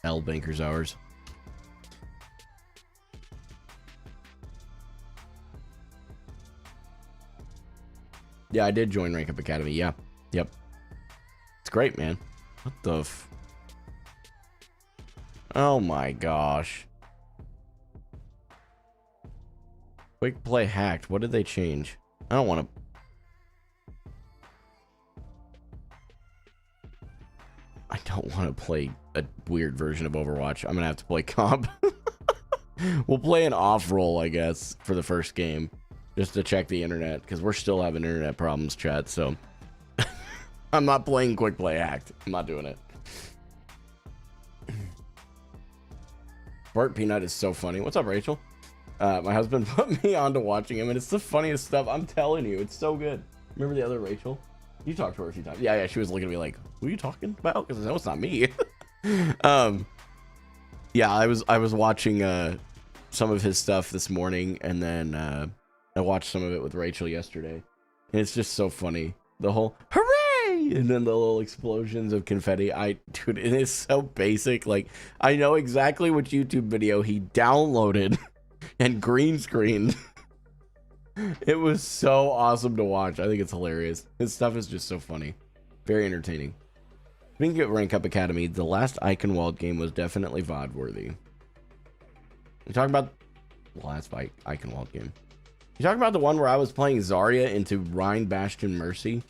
L Banker's hours. Yeah, I did join Rank Up Academy. Yeah. Yep. It's great, man. What the f... Oh my gosh. Quick play hacked. What did they change? I don't want to... I don't want to play a weird version of Overwatch. I'm gonna have to play comp. We'll play an off roll, I guess, for the first game. Just to check the internet, because we're still having internet problems, chat, so... I'm not playing quick play hacked. I'm not doing it. Bart Peanut is so funny. What's up, Rachel? My husband put me on to watching him, and it's the funniest stuff. I'm telling you, it's so good. Remember the other Rachel? You talked to her a few times. Yeah, she was looking at me like, who are you talking about? Because I know it's not me. Yeah, I was watching some of his stuff this morning, and then I watched some of it with Rachel yesterday. And it's just so funny. The whole hooray! And then the little explosions of confetti. Dude, it is so basic. Like, I know exactly which YouTube video he downloaded and green screened. It was so awesome to watch. I think it's hilarious. His stuff is just so funny. Very entertaining. Speaking of Rank Up Academy, the last Eichenwald game was definitely VOD worthy. You talking about the last Eichenwald game? You talking about the one where I was playing Zarya into Rhine Bastion Mercy?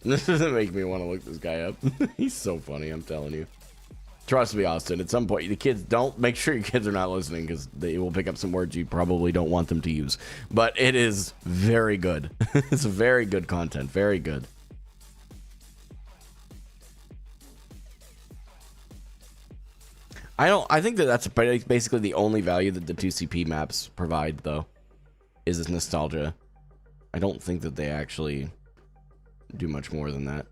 This doesn't make me want to look this guy up. He's so funny, I'm telling you. Trust me, Austin, at some point, the kids don't... Make sure your kids are not listening, because they will pick up some words you probably don't want them to use. But it is very good. It's very good content. Very good. I think that that's basically the only value that the 2CP maps provide, though, is this nostalgia. I don't think that they actually do much more than that.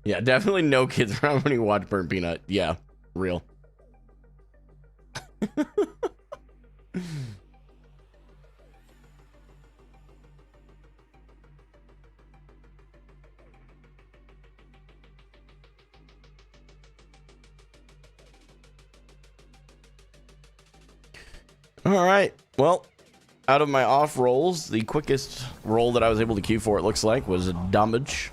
Yeah, definitely no kids around when you watch Burnt Peanut. Yeah, real. All right. Well, out of my off rolls, the quickest roll that I was able to queue for, it looks like, was a damage.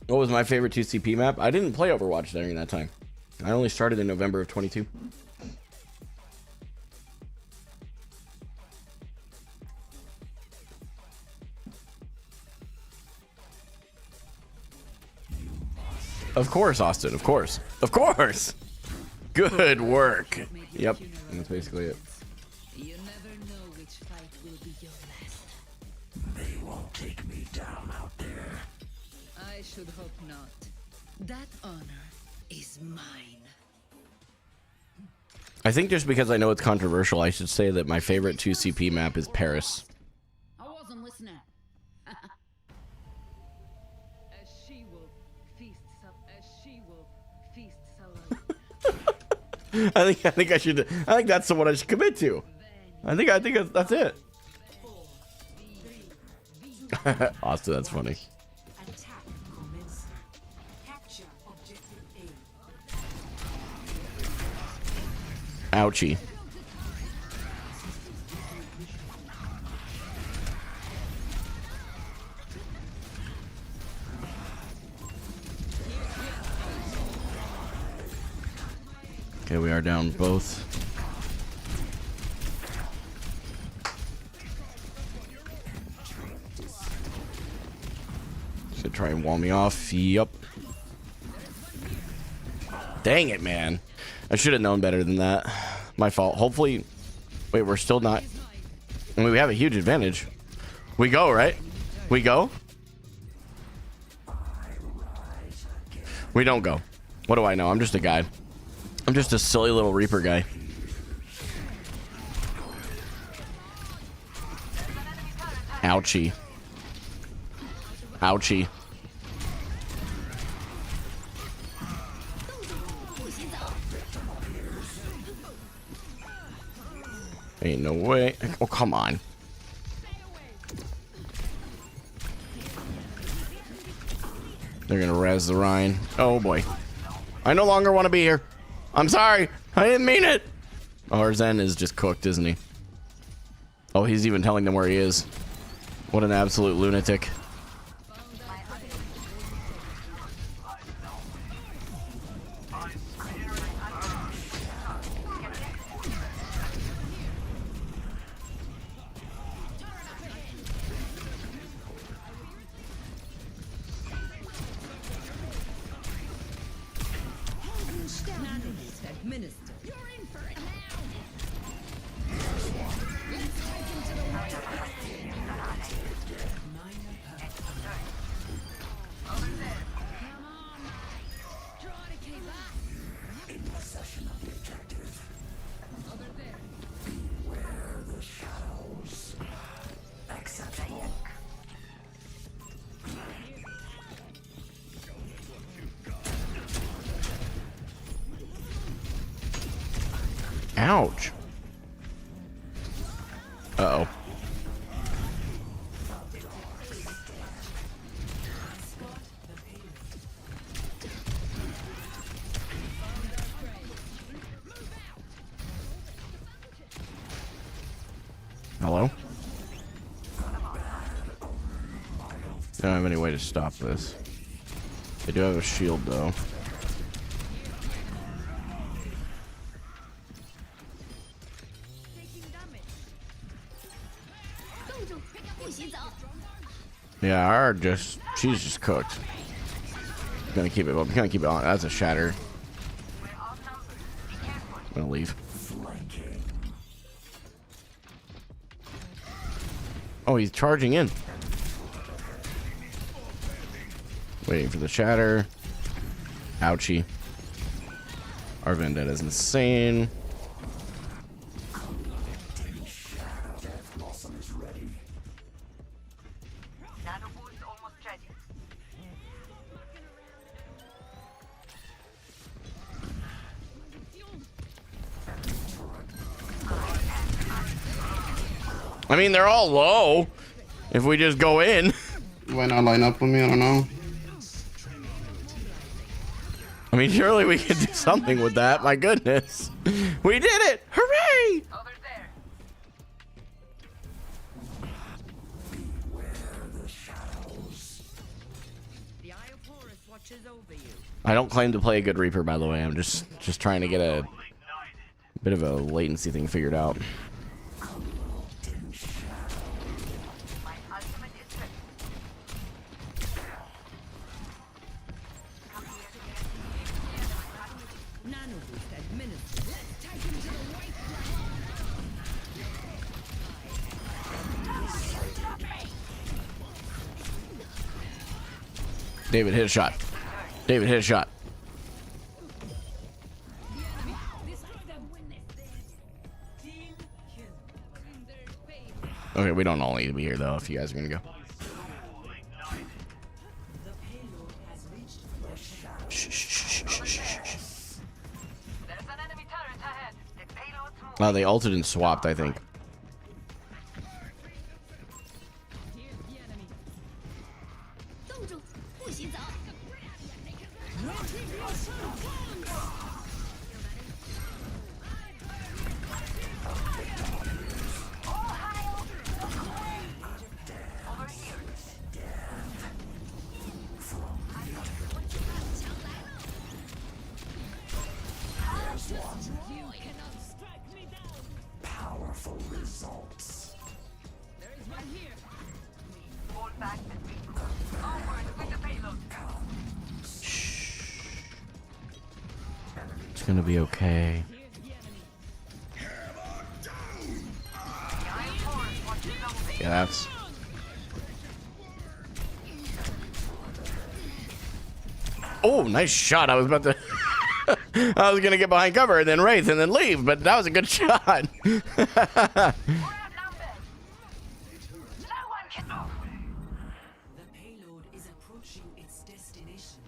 What was my favorite 2CP map? I didn't play Overwatch during that time. I only started in November of 22. Of course, Austin. Of course. Of course. Good work. Yep. That's basically it. You never know which fight will be your last. They won't take me down out there. I should hope not. That honor is mine. I think just because I know it's controversial, I should say that my favorite 2CP map is Paris. I wasn't listening. As she-wolf feasts alone. I think that's the one I should commit to. I think that's it. Austin, that's funny. Attack commencing. Capture objective A. Ouchie. Okay, we are down both. Should try and wall me off. Yup. Dang it, man. I should have known better than that. My fault. Hopefully... Wait, we're still not... I mean, we have a huge advantage. We go, right? We go? We don't go. What do I know? I'm just a guy. I'm just a silly little Reaper guy. Ouchie. Ouchie. Ain't no way. Oh, come on. They're gonna res the Rhine. Oh boy. I no longer want to be here. I'm sorry. I didn't mean it. Oh, Zen is just cooked, isn't he? Oh, he's even telling them where he is. What an absolute lunatic. Minister. You're in for it now. Come on. Try to keep up. In possession of the objective. Over there. Beware the shadows. Acceptable. Ouch. Uh-oh. Hello? I don't have any way to stop this. They do have a shield, though. Yeah, she's just cooked. Gonna keep it up. Gonna keep it on. That's a shatter. I'm gonna leave. Oh, he's charging in. Waiting for the shatter. Ouchie. Our vendetta is insane. I mean, they're all low. If we just go in. Why not line up with me? I don't know. I mean, surely we can do something with that. My goodness. We did it! Hooray! Over there. The Eye of Horus watches over you. I don't claim to play a good Reaper, by the way. I'm just trying to get a bit of a latency thing figured out. My ultimate is ready. Nano boost administered. Let's take him to the white David, hit a shot. David, hit a shot. Okay, we don't all need to be here, though, if you guys are going to go. The payload has reached the Shh, shh, shh, shh, shh, shh. There's an enemy turret ahead. The payload's moving. Well, they ulted and swapped, I think. Here's the enemy. 冻住，不许走！ Over here. Powerful results. There is one here. Fall back and regroup. Onward with the payload. It's going to be okay. Here's the enemy. The Eye of Horus watches over you. Yeah, that's... Oh, nice shot. I was about to... I was going to get behind cover and then Wraith and then leave, but that was a good shot. We're outnumbered. No one can move. The payload is approaching its destination.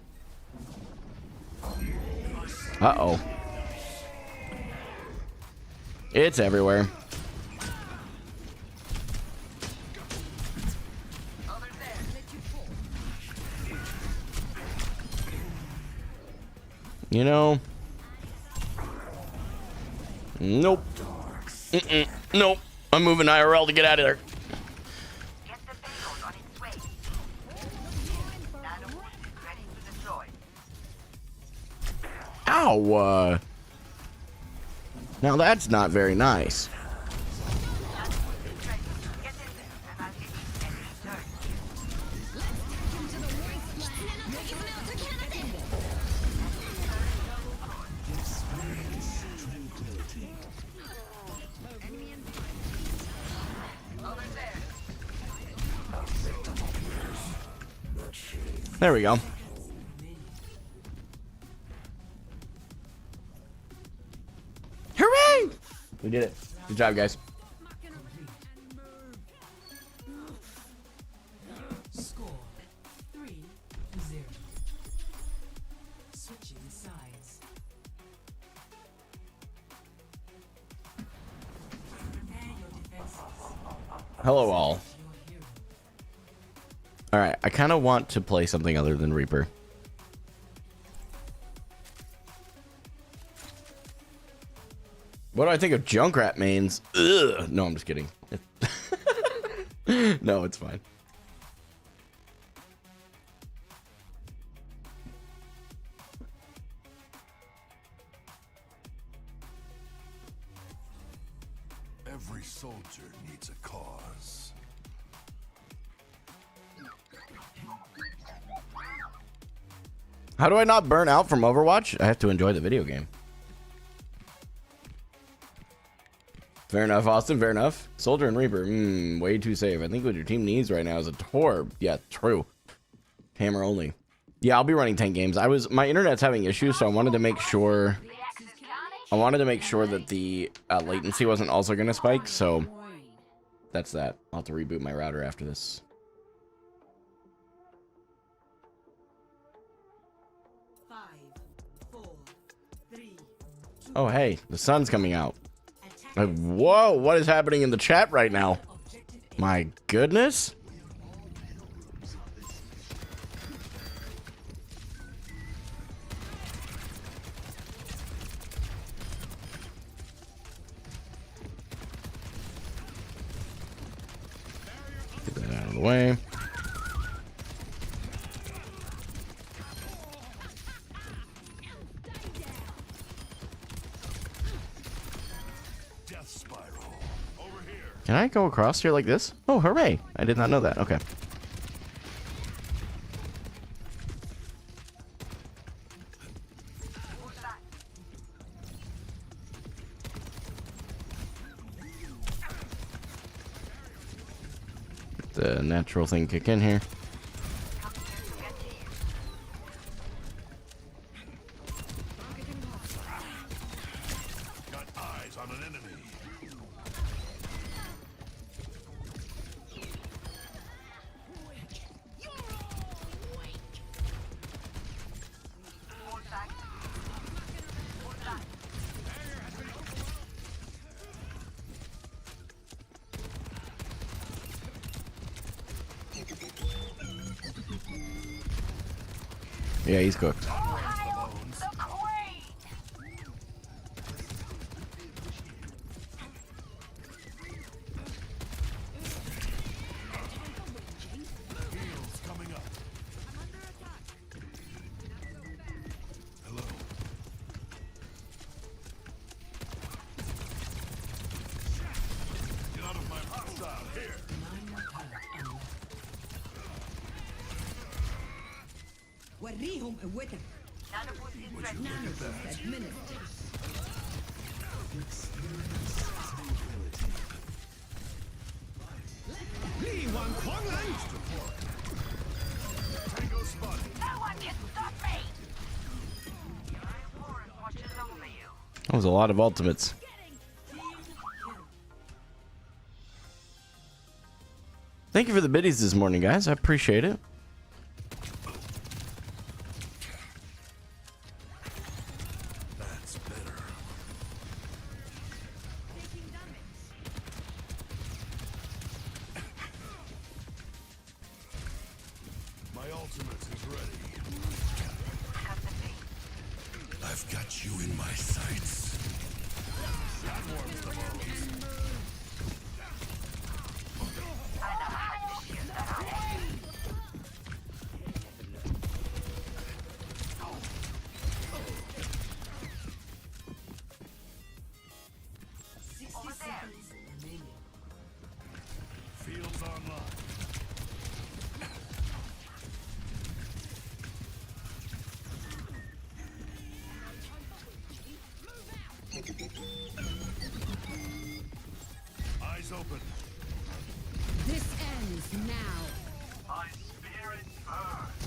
Uh-oh. It's everywhere. Over there. You know... Nope. Mm-mm. Nope. I'm moving IRL to get out of there. Get the payload on its way. Nano boost is ready to deploy. Ow! Now that's not very nice. Nano boost is ready. Get in there, and I'll get you enemy turret. Over there. There we go. Hooray! We did it. Good job, guys. Score 3-0. Switching sides. Prepare your defenses. Hello, all. Your hero. Alright, I kind of want to play something other than Reaper. What do I think of Junkrat mains? Ugh. No, I'm just kidding. No, it's fine. Every soldier needs a cause. How do I not burn out from Overwatch? I have to enjoy the video game. Fair enough, Austin. Fair enough. Soldier and Reaper. Way too safe. I think what your team needs right now is a Torb. Yeah, true. Hammer only. Yeah, I'll be running 10 games. My internet's having issues, so I wanted to make sure. That the latency wasn't also going to spike. So that's that. I'll have to reboot my router after this. 5, 4, 3. Oh, hey, the sun's coming out. Whoa, what is happening in the chat right now? My goodness. the way. Death spiral. Over here. Can I go across here like this? Oh, hooray. I did not know that. Okay. The natural thing kick in here. Got eyes on an enemy. Yeah, he's cooked. Heals coming up. Hello. Get out of my hostile here. وريهم قوتك. Tango spotted. No one can stop me! Your reward watches over you. That was a lot of ultimates. Thank you for the biddies this morning, guys. I appreciate it. That's better. My ultimate is ready. I've got you in my sights. That warms the bones. Fields online. Eyes open. This ends now. My spirit burns.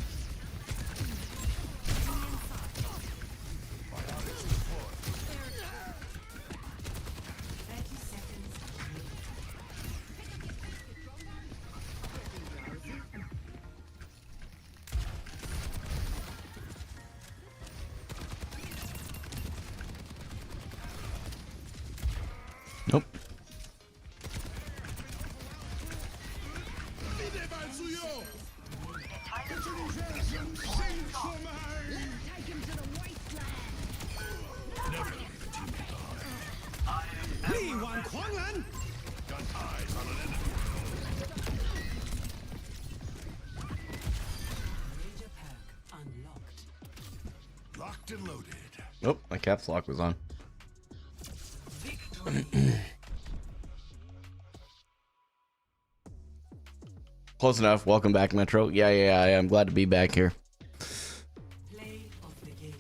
Biotics deployed. 30 seconds. Nope. Never leave a teammate behind. Got eyes on an enemy. Major perk unlocked. Locked and loaded. Nope, my caps lock was on. Close enough. Welcome back, Metro. Yeah, I'm glad to be back here. Play of the game.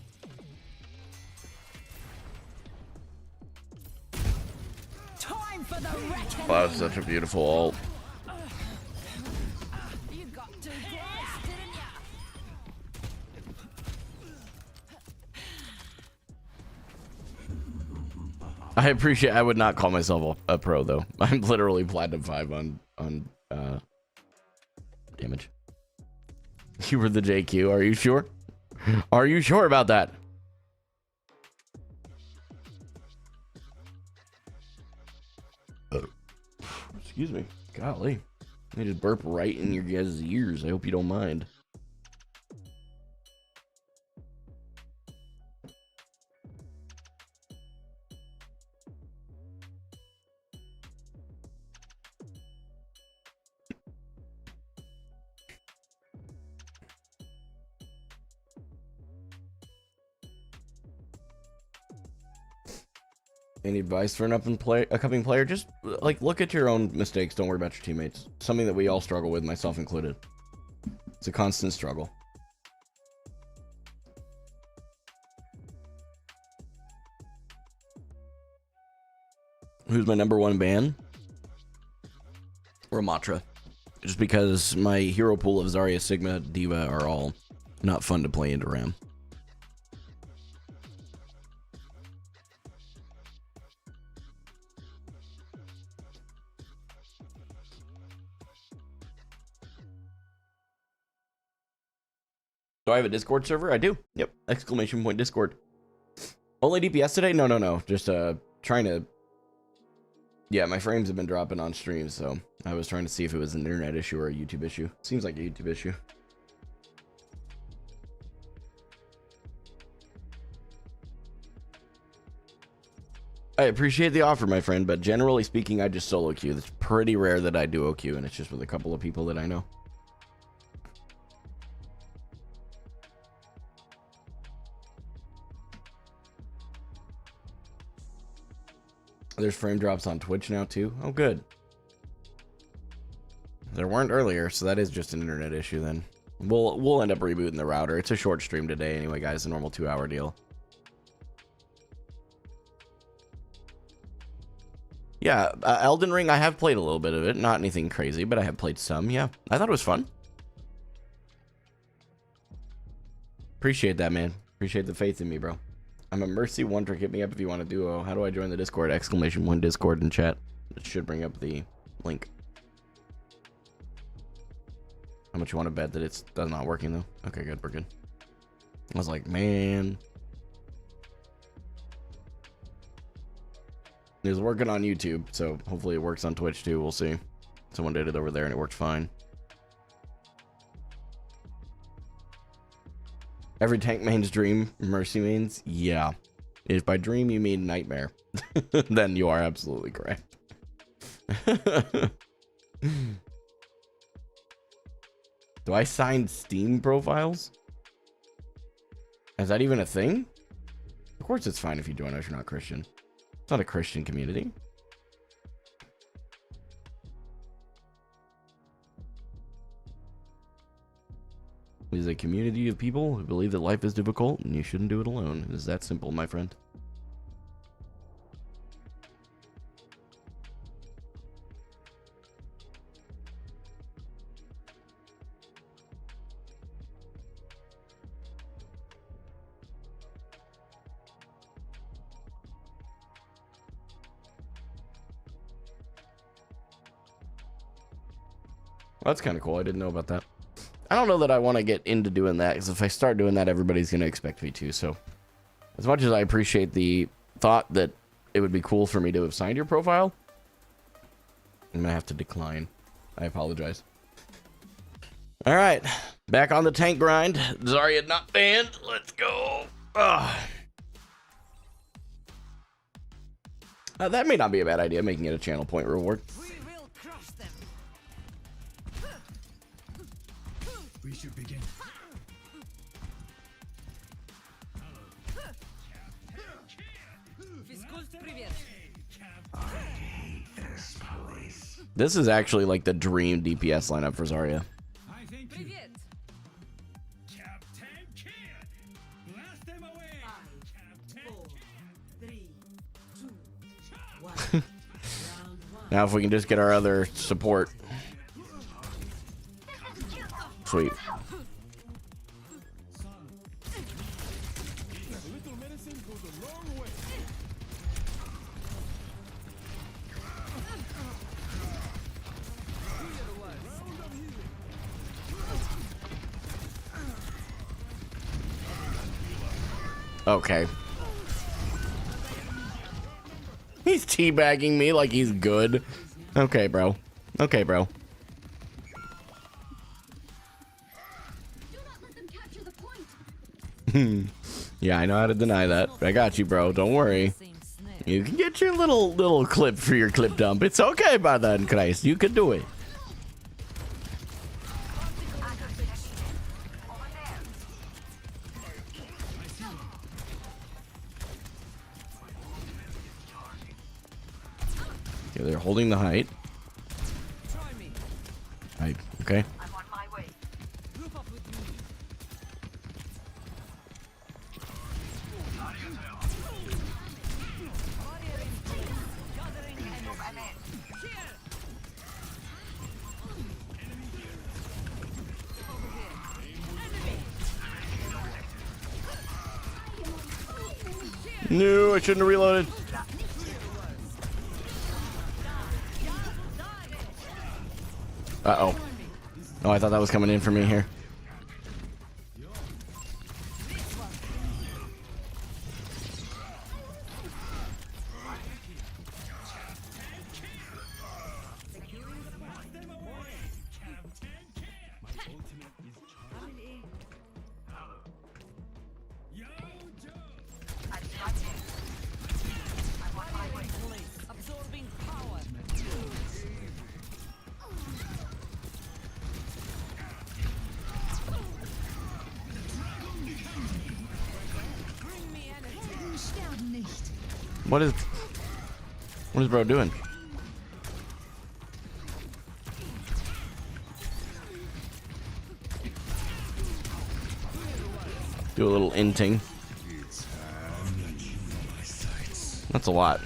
Time for the reckoning. Wow, that was such a beautiful ult. You got too close, didn't ya? I appreciate. I would not call myself a pro though. I'm literally platinum 5 on damage. You were the JQ. Are you sure? Are you sure about that? Excuse me. Golly. I just burp right in your guys' ears. I hope you don't mind. Any advice for an upcoming player? Just like look at your own mistakes. Don't worry about your teammates. Something that we all struggle with, myself included. It's a constant struggle. Who's my number one ban? Ramatra. Just because my hero pool of Zarya, Sigma, Diva are all not fun to play into Ram. Do I have a Discord server? I do. Yep. Exclamation point Discord. Only DPS today? No, no, no. Just trying to... Yeah, my frames have been dropping on stream, so I was trying to see if it was an internet issue or a YouTube issue. Seems like a YouTube issue. I appreciate the offer, my friend, but generally speaking, I just solo queue. It's pretty rare that I duo queue, and it's just with a couple of people that I know. There's frame drops on Twitch now too. Oh, good. There weren't earlier, so that is just an internet issue then. We'll end up rebooting the router. It's a short stream today anyway, guys. A normal 2-hour deal. Yeah, Elden Ring, I have played a little bit of it. Not anything crazy, but I have played some. Yeah, I thought it was fun. Appreciate that, man. Appreciate the faith in me, bro. I'm a Mercy Wonder. Hit me up if you want to duo. How do I join the Discord? Exclamation one Discord in chat. It should bring up the link. How much you want to bet that it's not working though? Okay, good. We're good. I was like, man. It was working on YouTube, so hopefully it works on Twitch too. We'll see. Someone did it over there and it worked fine. Every tank main's dream, Mercy mains? Yeah. If by dream you mean nightmare, then you are absolutely correct. Do I sign Steam profiles? Is that even a thing? Of course it's fine if you join us, you're not Christian. It's not a Christian community. It is a community of people who believe that life is difficult and you shouldn't do it alone. It is that simple, my friend. Well, that's kind of cool. I didn't know about that. I don't know that I want to get into doing that, because if I start doing that, everybody's going to expect me to. So as much as I appreciate the thought that it would be cool for me to have signed your profile, I'm going to have to decline. I apologize. All right. Back on the tank grind. Zarya not banned. Let's go. That may not be a bad idea, making it a channel point reward. We should begin. This is actually like the dream DPS lineup for Zarya. I think Captain Kid. Blast them away. 5, 4, 3, 2, 1. Round 1. Now if we can just get our other support. Sweet. Little medicine goes a long way. Okay. He's teabagging me like he's good. Okay, bro. Okay, bro. Do not let them capture the point. Yeah, I know how to deny that. I got you, bro. Don't worry. You can get your little clip for your clip dump. It's okay, by then, Christ. You can do it. they're holding the height. Height. Okay. I'm on my way. No, I shouldn't have reloaded. Uh-oh. Oh, I thought that was coming in for me here. Absorbing power. Sterben nicht. What is bro doing? Do a little inting. That's a lot.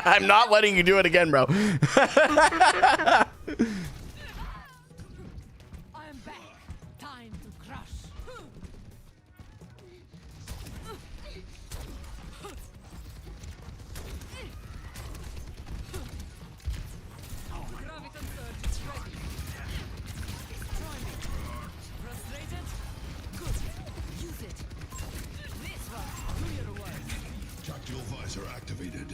I'm not letting you do it again, bro. I am back. Time to crush. Graviton surge is ready. Destroy me. Frustrated? Good. Use it. This one. Do your work. Tactical visor activated.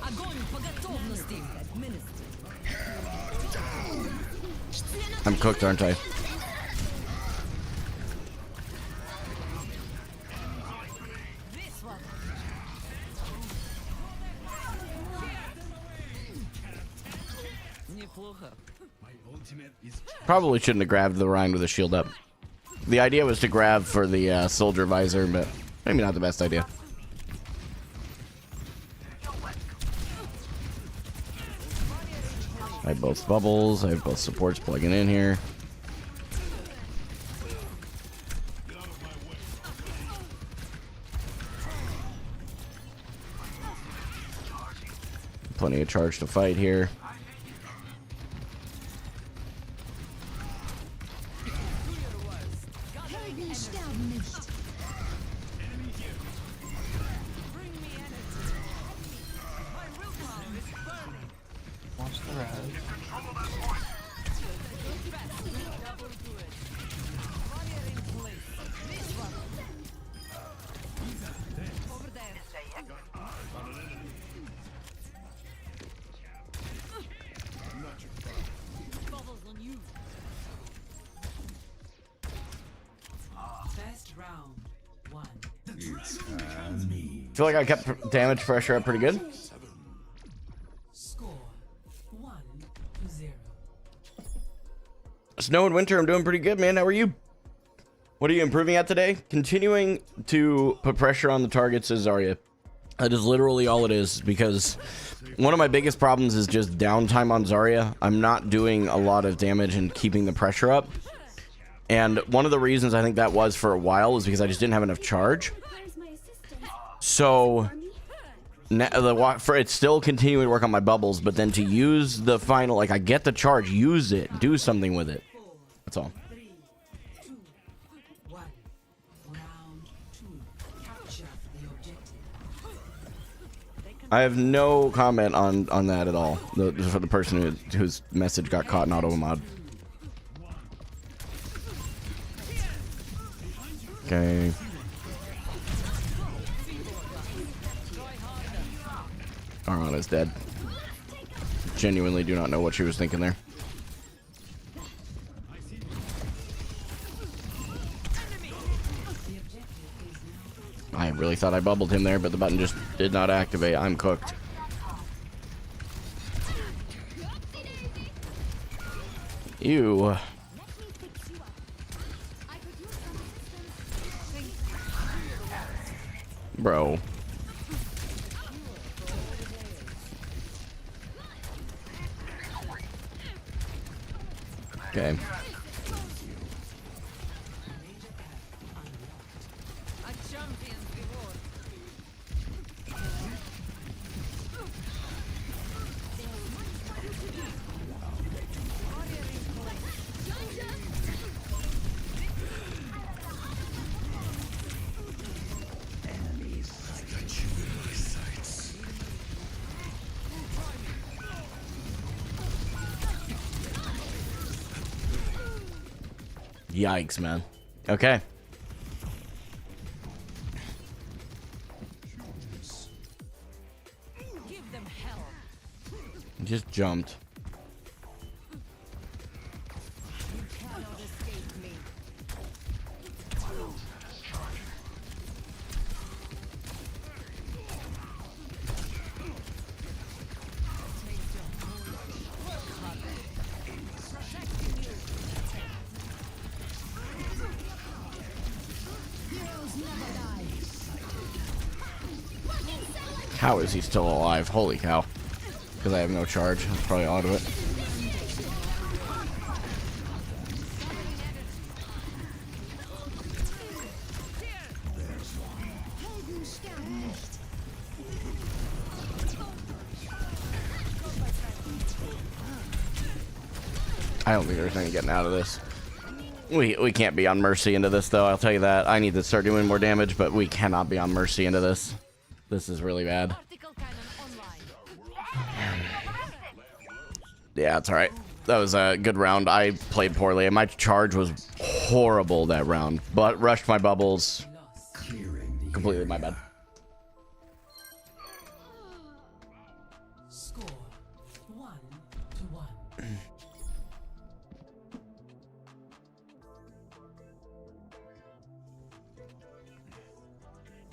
Огонь по готовности. I'm cooked, aren't I? This one. Неплохо. Probably shouldn't have grabbed the Rhine with a shield up. The idea was to grab for the soldier visor, but maybe not the best idea. I have both bubbles. I have both supports plugging in here. Plenty of charge to fight here. Helden sterben nicht. Bring me energy. My willpower is burning. Watch the res. Double do it. Barrier in place. This one. Over there. Bubbles on you. First round. 1. Feel like I kept damage pressure up pretty good. Score 1-0. Snow and Winter, I'm doing pretty good, man. How are you? What are you improving at today? Continuing to put pressure on the targets is Zarya. That is literally all it is, because one of my biggest problems is just downtime on Zarya. I'm not doing a lot of damage and keeping the pressure up. And one of the reasons I think that was for a while is because I just didn't have enough charge. Where's my assistant? So it's still continuing to work on my bubbles, but then to use the final, like, I get the charge, use it, do something with it. That's all. 3, 2, 1. Round 2. Capture the objective. I have no comment on that at all. For the person whose message got caught in auto mod. Okay. Aron is dead. Genuinely do not know what she was thinking there. I really thought I bubbled him there, but the button just did not activate. I'm cooked. Ew. Let me fix you up. I could use some assistance. Bro. Okay. A champion's reward. I've got you in my sights. Yikes, man. Okay. Give them hell. Just jumped. You cannot escape me. How is he still alive? Holy cow. Because I have no charge. That's probably auto it. I don't think there's any getting out of this. We can't be on Mercy into this, though. I'll tell you that. I need to start doing more damage, but we cannot be on Mercy into this. This is really bad. Particle cannon online. Yeah, it's alright. That was a good round. I played poorly. My charge was horrible that round, but rushed my bubbles. Completely my bad. Score 1-1.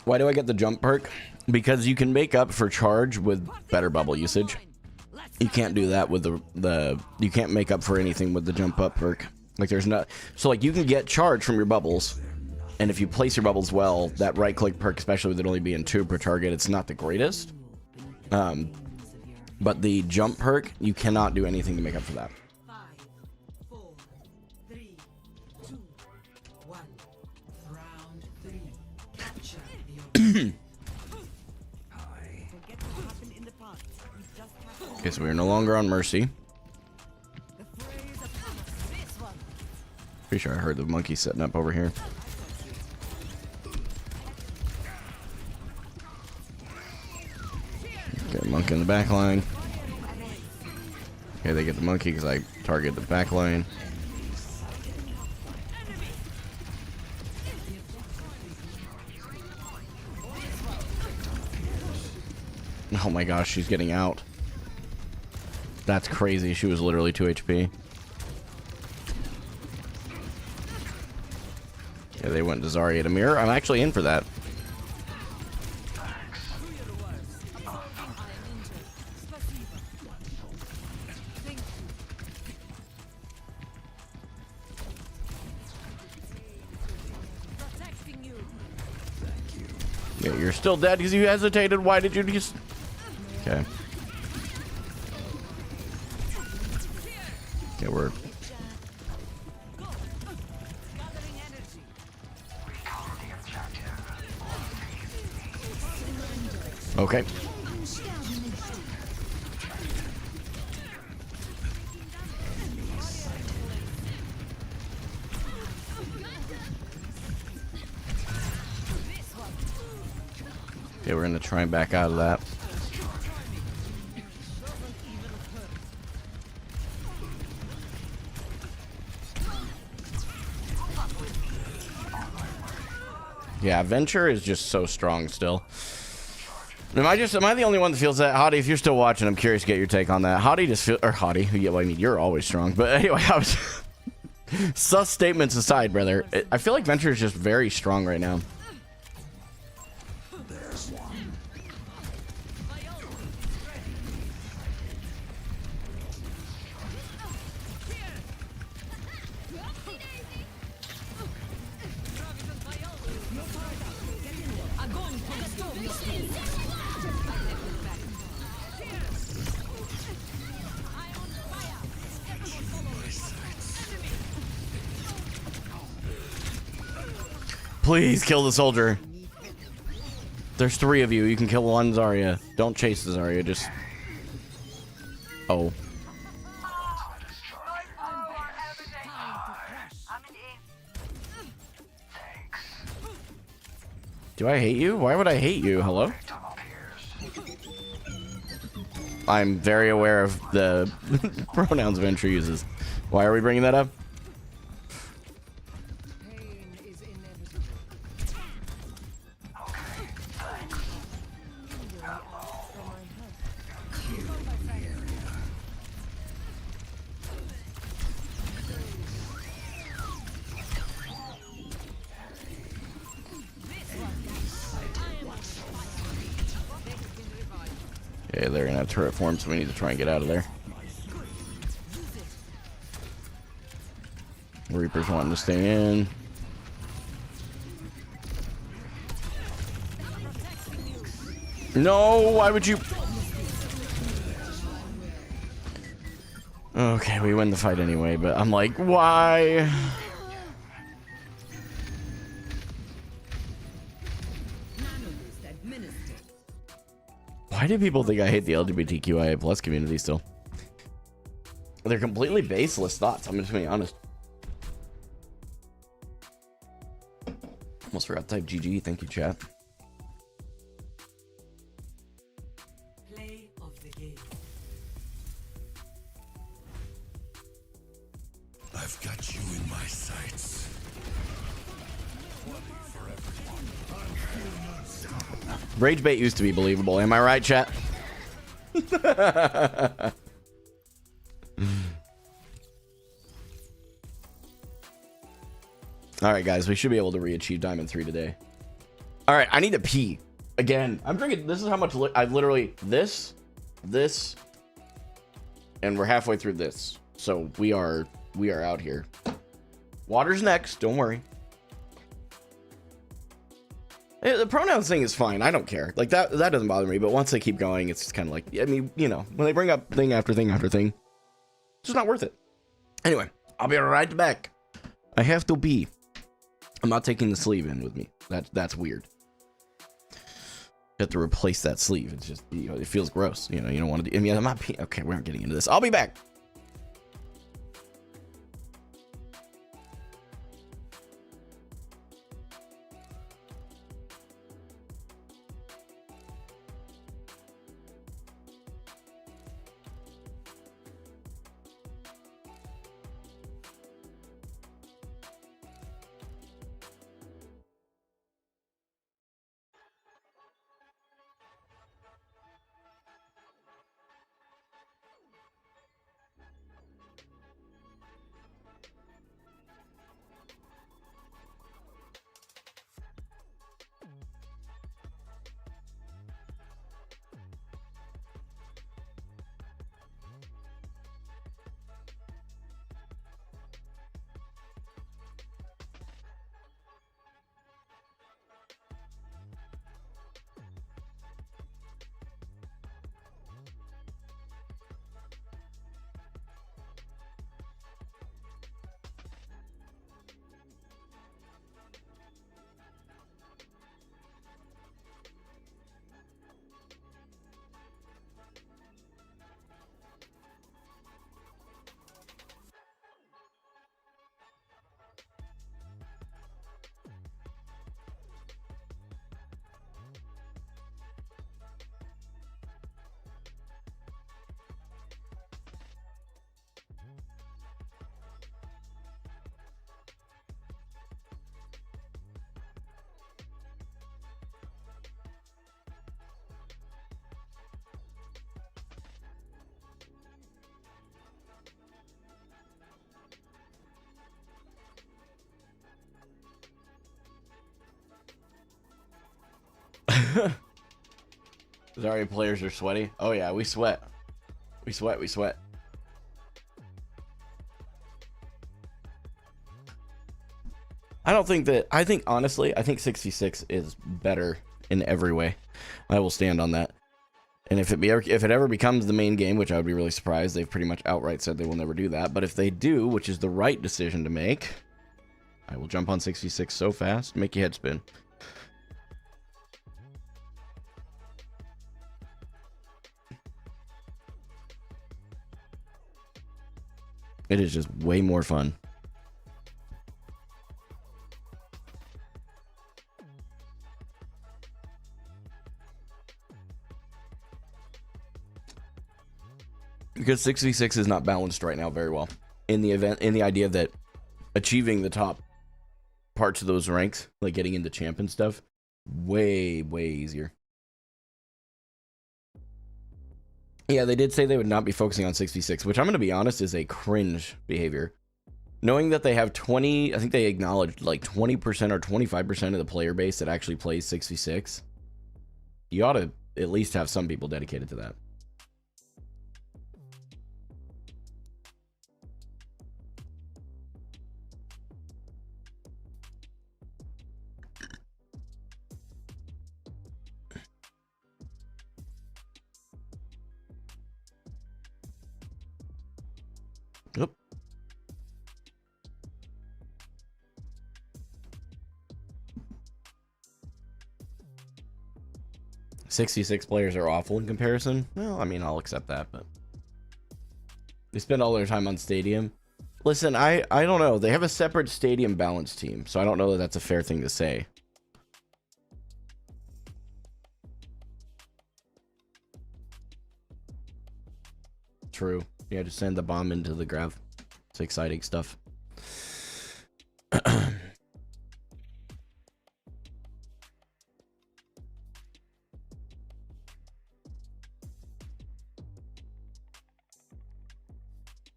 Why do I get the jump perk? Because you can make up for charge with better bubble usage. You can't do that with the you can't make up for anything with the jump up perk. Like there's not, so like you can get charge from your bubbles, and if you place your bubbles well, that right click perk, especially with it only being 2 per target, it's not the greatest. But the jump perk, you cannot do anything to make up for that. 5, 4, 3, 2, 1. Round 3. Capture the objective. Forget what happened in the past. We just have to Okay, so we're no longer on Mercy. the fray is upon us. This one. Pretty sure I heard the monkey setting up over here. Okay, monkey in the back line. Okay, they get the monkey because I target the back line. Oh my gosh, she's getting out. That's crazy. She was literally 2 HP. Yeah, they went to Zarya to mirror. I'm actually in for that. Protecting you. Yeah, you're still dead because you hesitated. Why did you just... Okay. Okay, we're... Gathering energy. Okay. Okay, we're gonna try and back out of that. Yeah, Venture is just so strong still. Am I the only one that feels that? Hottie, if you're still watching, I'm curious to get your take on that. Hottie just feel, or Hottie, yeah, well, I mean, you're always strong. But anyway, I was sus statements aside, brother. I feel like Venture is just very strong right now. Please kill the soldier. There's 3 of you. You can kill one Zarya. Don't chase the Zarya. Just. Oh. Do I hate you? Why would I hate you? Hello? I'm very aware of the pronouns Venture uses. Why are we bringing that up? Pain is inevitable. Okay, they're gonna have turret form, so we need to try and get out of there. Reaper's wanting to stay in. No, why would you? Okay, we win the fight anyway, but I'm like, why? Why do people think I hate the LGBTQIA plus community still? They're completely baseless thoughts. I'm just being honest. Almost forgot to type GG. Thank you, chat. Play of the game. I've got you in my sights. Rage bait used to be believable. Am I right, chat? All right, guys, we should be able to re-achieve Diamond 3 today. All right, I need to pee again. I'm drinking. This is how much I've literally this, and we're halfway through this. So we are out here. Water's next. Don't worry. The pronouns thing is fine. I don't care. Like that doesn't bother me. But once they keep going, it's kind of like, I mean, you know, when they bring up thing after thing after thing, it's just not worth it. Anyway, I'll be right back. I have to be. I'm not taking the sleeve in with me. That's weird. You have to replace that sleeve. It's just, you know, it feels gross. You know, you don't want to do. I mean, I'm not. Okay, we aren't getting into this. I'll be back. Zarya players are sweaty. Oh yeah, we sweat. We sweat. I don't think that. I think honestly, I think 66 is better in every way. I will stand on that. And if it ever becomes the main game, which I would be really surprised, they've pretty much outright said they will never do that. But if they do, which is the right decision to make, I will jump on 6v6 so fast, make your head spin. It is just way more fun. Because 6v6 is not balanced right now very well. In the idea that achieving the top parts of those ranks, like getting into champ and stuff, way easier. Yeah, they did say they would not be focusing on 6v6, which I'm going to be honest is a cringe behavior. Knowing that they have 20, I think they acknowledged like 20% or 25% of the player base that actually plays 6v6. You ought to at least have some people dedicated to that. Yep. $66 players are awful in comparison. Well, I mean, I'll accept that, but they spend all their time on Stadium. Listen, I don't know. They have a separate Stadium balance team, so I don't know that that's a fair thing to say. True. Yeah, just send the bomb into the grav. It's exciting stuff.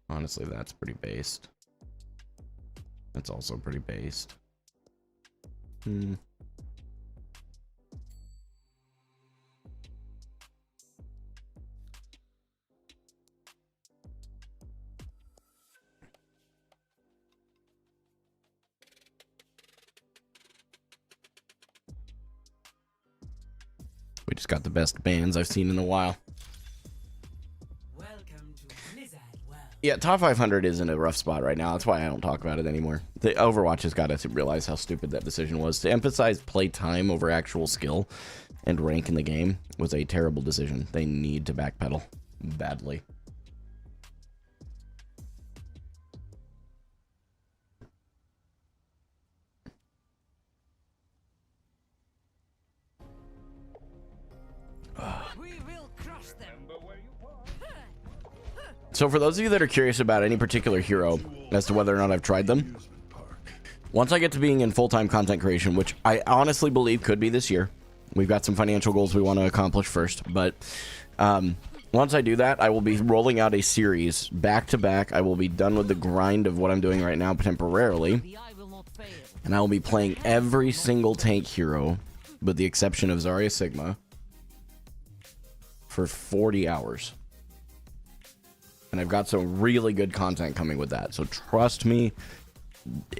Honestly, that's pretty based. That's also pretty based. We just got the best bands I've seen in a while. Welcome to Blizzard World. Yeah, top 500 is in a rough spot right now. That's why I don't talk about it anymore. The Overwatch has got to realize how stupid that decision was. To emphasize play time over actual skill and rank in the game was a terrible decision. They need to backpedal badly. We will crush them. So for those of you that are curious about any particular hero as to whether or not I've tried them, once I get to being in full-time content creation, which I honestly believe could be this year, we've got some financial goals we want to accomplish first, but once I do that, I will be rolling out a series back-to-back. I will be done with the grind of what I'm doing right now temporarily, The eye will not fail. and I will be playing every single tank hero, with the exception of Zarya Sigma, for 40 hours. And I've got some really good content coming with that. So trust me,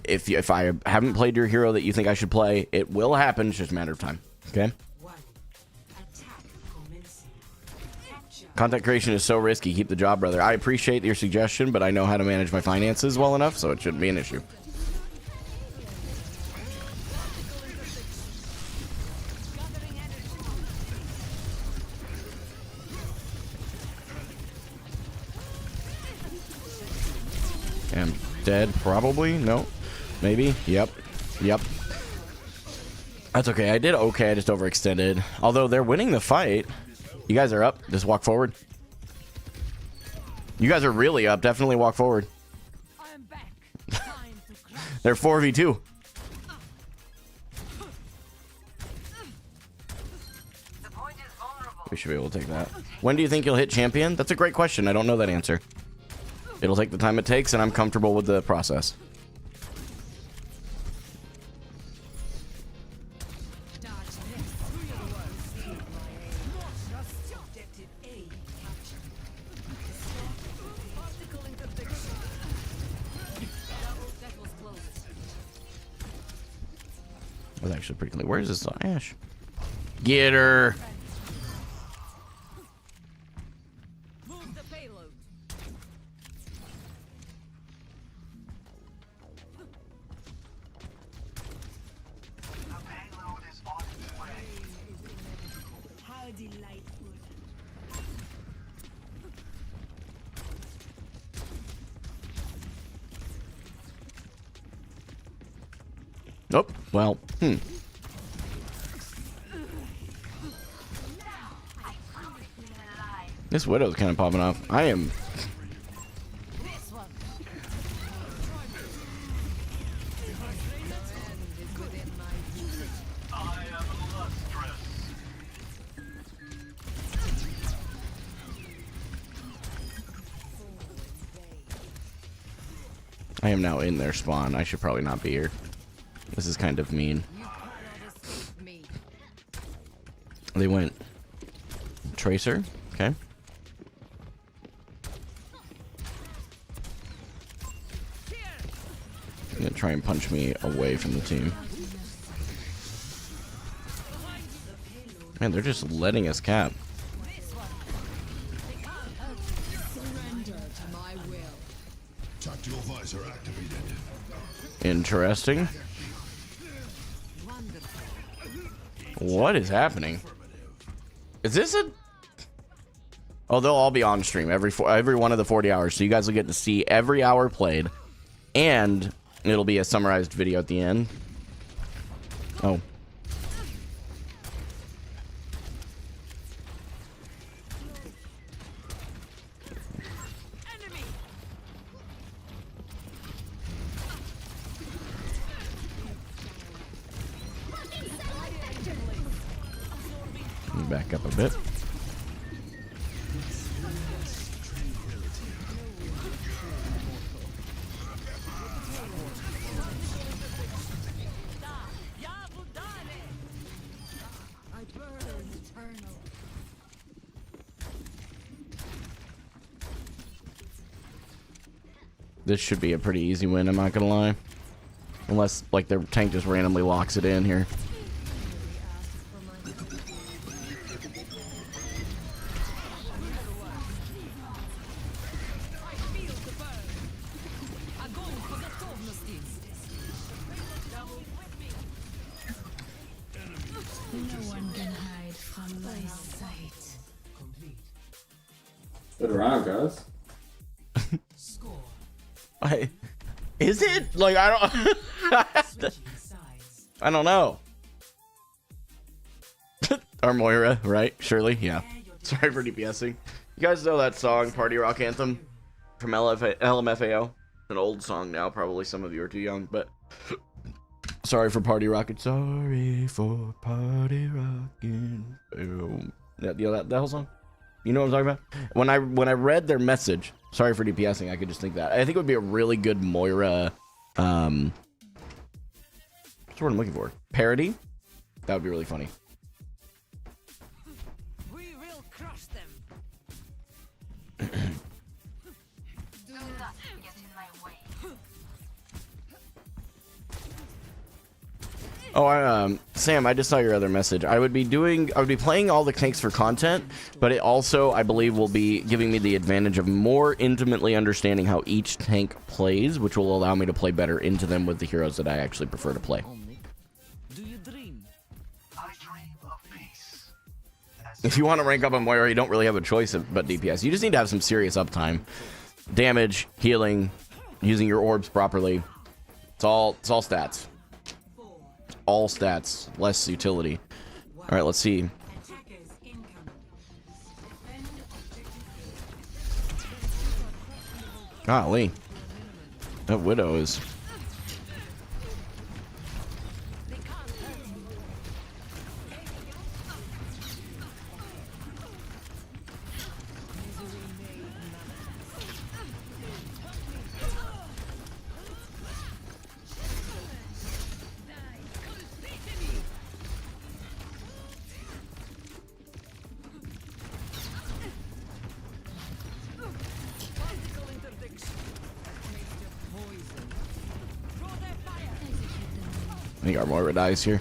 if I haven't played your hero that you think I should play, it will happen. It's just a matter of time. Okay? One. Attack commencing. Capture. Content creation is so risky. Keep the job, brother. I appreciate your suggestion, but I know how to manage my finances well enough, so it shouldn't be an issue. Gathering energy. Am dead? Probably? No. Maybe? Yep. Yep. That's okay. I did okay. I just overextended. Although they're winning the fight. You guys are up. Just walk forward. You guys are really up. Definitely walk forward. I am back. Time to crush. They're 4v2. The point is vulnerable. We should be able to take that. When do you think you'll hit champion? That's a great question. I don't know that answer. It'll take the time it takes, and I'm comfortable with the process. Dodge this. Real work. More trust. Objective A captured. Particle interdiction. That was close. That was actually pretty clear. Where is this Ash? Get her. Move the payload. The payload is on its way. How delightful. Nope. Well, This Widow's kind of popping off. I am. This one. I am lustrous. I am now in their spawn. I should probably not be here. This is kind of mean. You cannot escape me. They went Tracer. Okay. Gonna try and punch me away from the team. Man, they're just letting us cap. Surrender to my will. Tactical visor activated. Interesting. What is happening? Is this a... Oh, they'll all be on stream every one of the 40 hours, so you guys will get to see every hour played, and it'll be a summarized video at the end. Oh. Enemy. Back up a bit. I burn eternal. This should be a pretty easy win, I'm not gonna lie. Unless, like, their tank just randomly locks it in here. No one can hide from my sight. Complete. Good round, guys. Score. Is it? Like, I don't... Switching sides. I don't know. Our Moira, right? Surely? Yeah. Sorry for DPSing. You guys know that song, Party Rock Anthem? From LMFAO? An old song now, probably some of you are too young, but... Sorry for Party Rockin'. Sorry for Party Rockin'. Boom. You know that whole song? You know what I'm talking about? When I read their message, sorry for DPSing, I could just think that. I think it would be a really good Moira, what's the word I'm looking for? Parody? That would be really funny. We will crush them. Do not get in my way. Oh, Sam, I just saw your other message. I would be playing all the tanks for content, but it also, I believe, will be giving me the advantage of more intimately understanding how each tank plays, which will allow me to play better into them with the heroes that I actually prefer to play. Do you dream? I dream of peace. If you want to rank up on Moira, you don't really have a choice but DPS. You just need to have some serious uptime. Damage, healing, using your orbs properly. It's all stats. All stats, less utility. All right, let's see. Attackers incoming. Defend objective. Golly, that Widow is. I think our Moira dies here.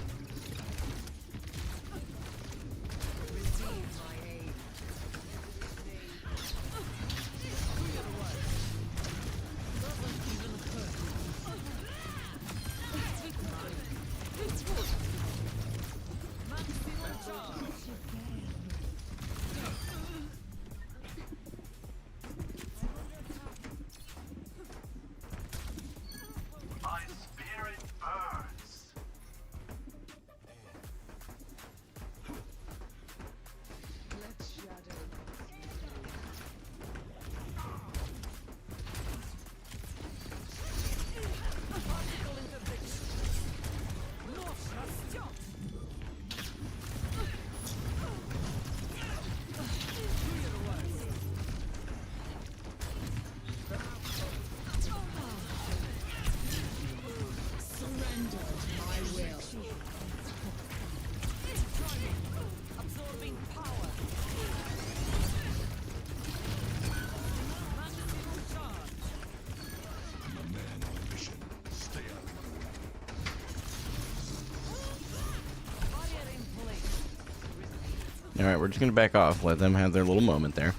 All right, we're just gonna back off. Let them have their little moment there.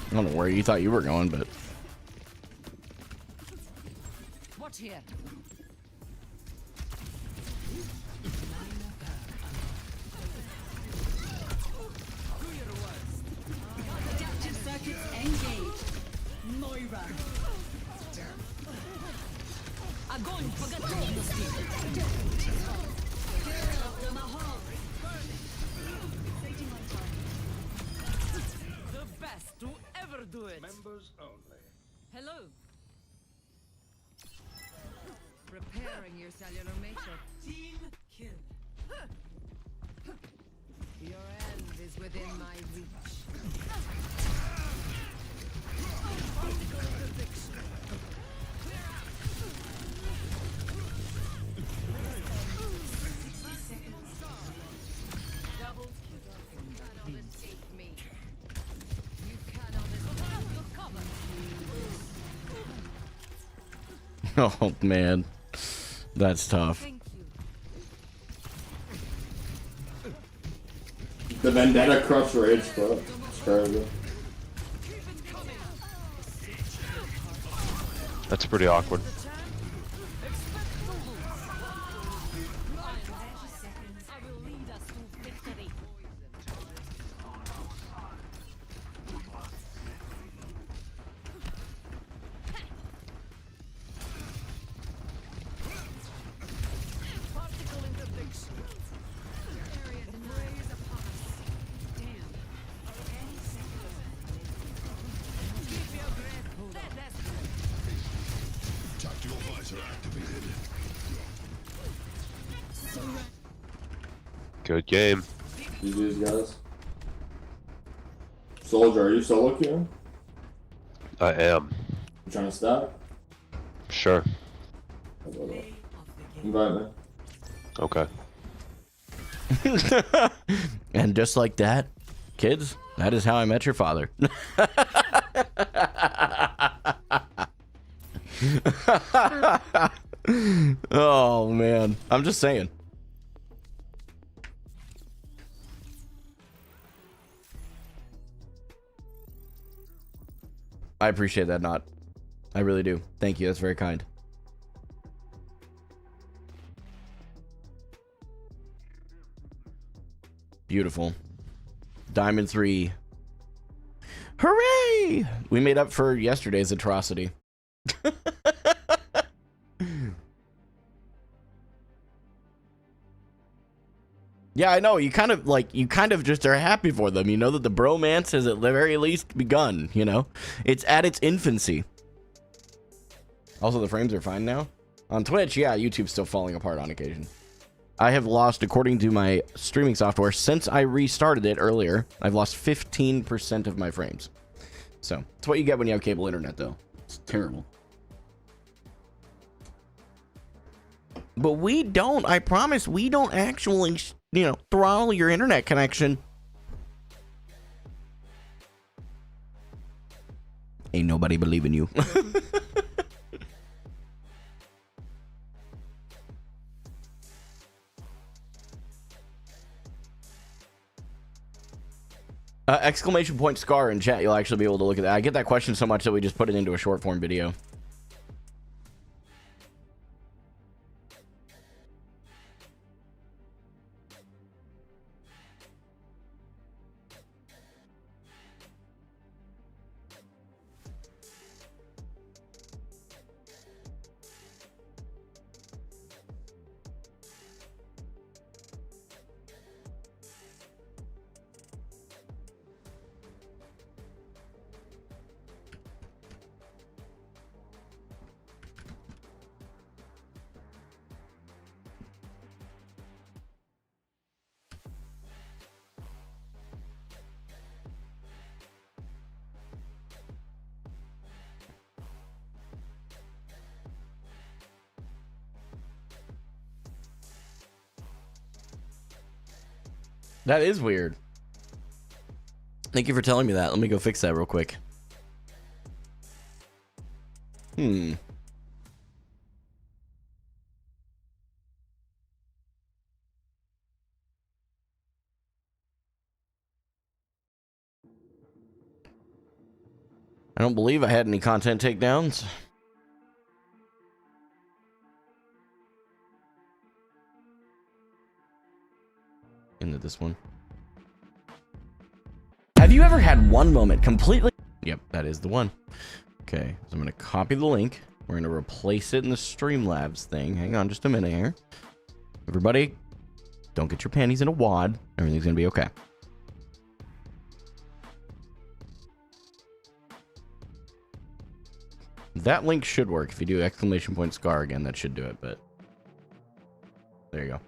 I don't know where you thought you were going, but Watch here. Do your worst. Adaptive circuits engaged. Moira. Огонь по The best to ever do it. Members only. Hello. Preparing your cellular matrix. Team kill. Your end is within my reach. Cannot escape me. You cannot escape your cover. oh man, that's tough. Thank you. The Vendetta Crush Rage Spot. It's crazy. That's pretty awkward. I will lead us to victory. Particle interdiction. The fray is upon us. Damn. Keep your breath. Let us Tactical visor activated. Good game. GG's, guys. Soldier, are you solo queuing? I am. You trying to stack? Sure. How about that? Play of the game. Invite me. Okay. And just like that, kids, that is how I met your father. oh man, I'm just saying. I appreciate that, Not. I really do. Thank you. That's very kind. Beautiful. Diamond 3. Hooray! We made up for yesterday's atrocity. Yeah, I know. You kind of just are happy for them. You know that the bromance has at the very least begun, you know? It's at its infancy. Also, the frames are fine now. On Twitch, yeah, YouTube's still falling apart on occasion. I have lost, according to my streaming software, since I restarted it earlier, I've lost 15% of my frames. So, it's what you get when you have cable internet, though. It's terrible. But we don't, I promise, we don't actually, you know, throttle your internet connection. Ain't nobody believing you. Exclamation point Scar in chat, you'll actually be able to look at that. I get that question so much that we just put it into a short form video. That is weird. Thank you for telling me that. Let me go fix that real quick. I don't believe I had any content takedowns. Into this one. Have you ever had one moment completely? Yep, that is the one. Okay, so I'm going to copy the link. We're going to replace it in the Streamlabs thing. Hang on just a minute here. Everybody, don't get your panties in a wad. Everything's going to be okay. That link should work. If you do ! Scar again, that should do it, but there you go.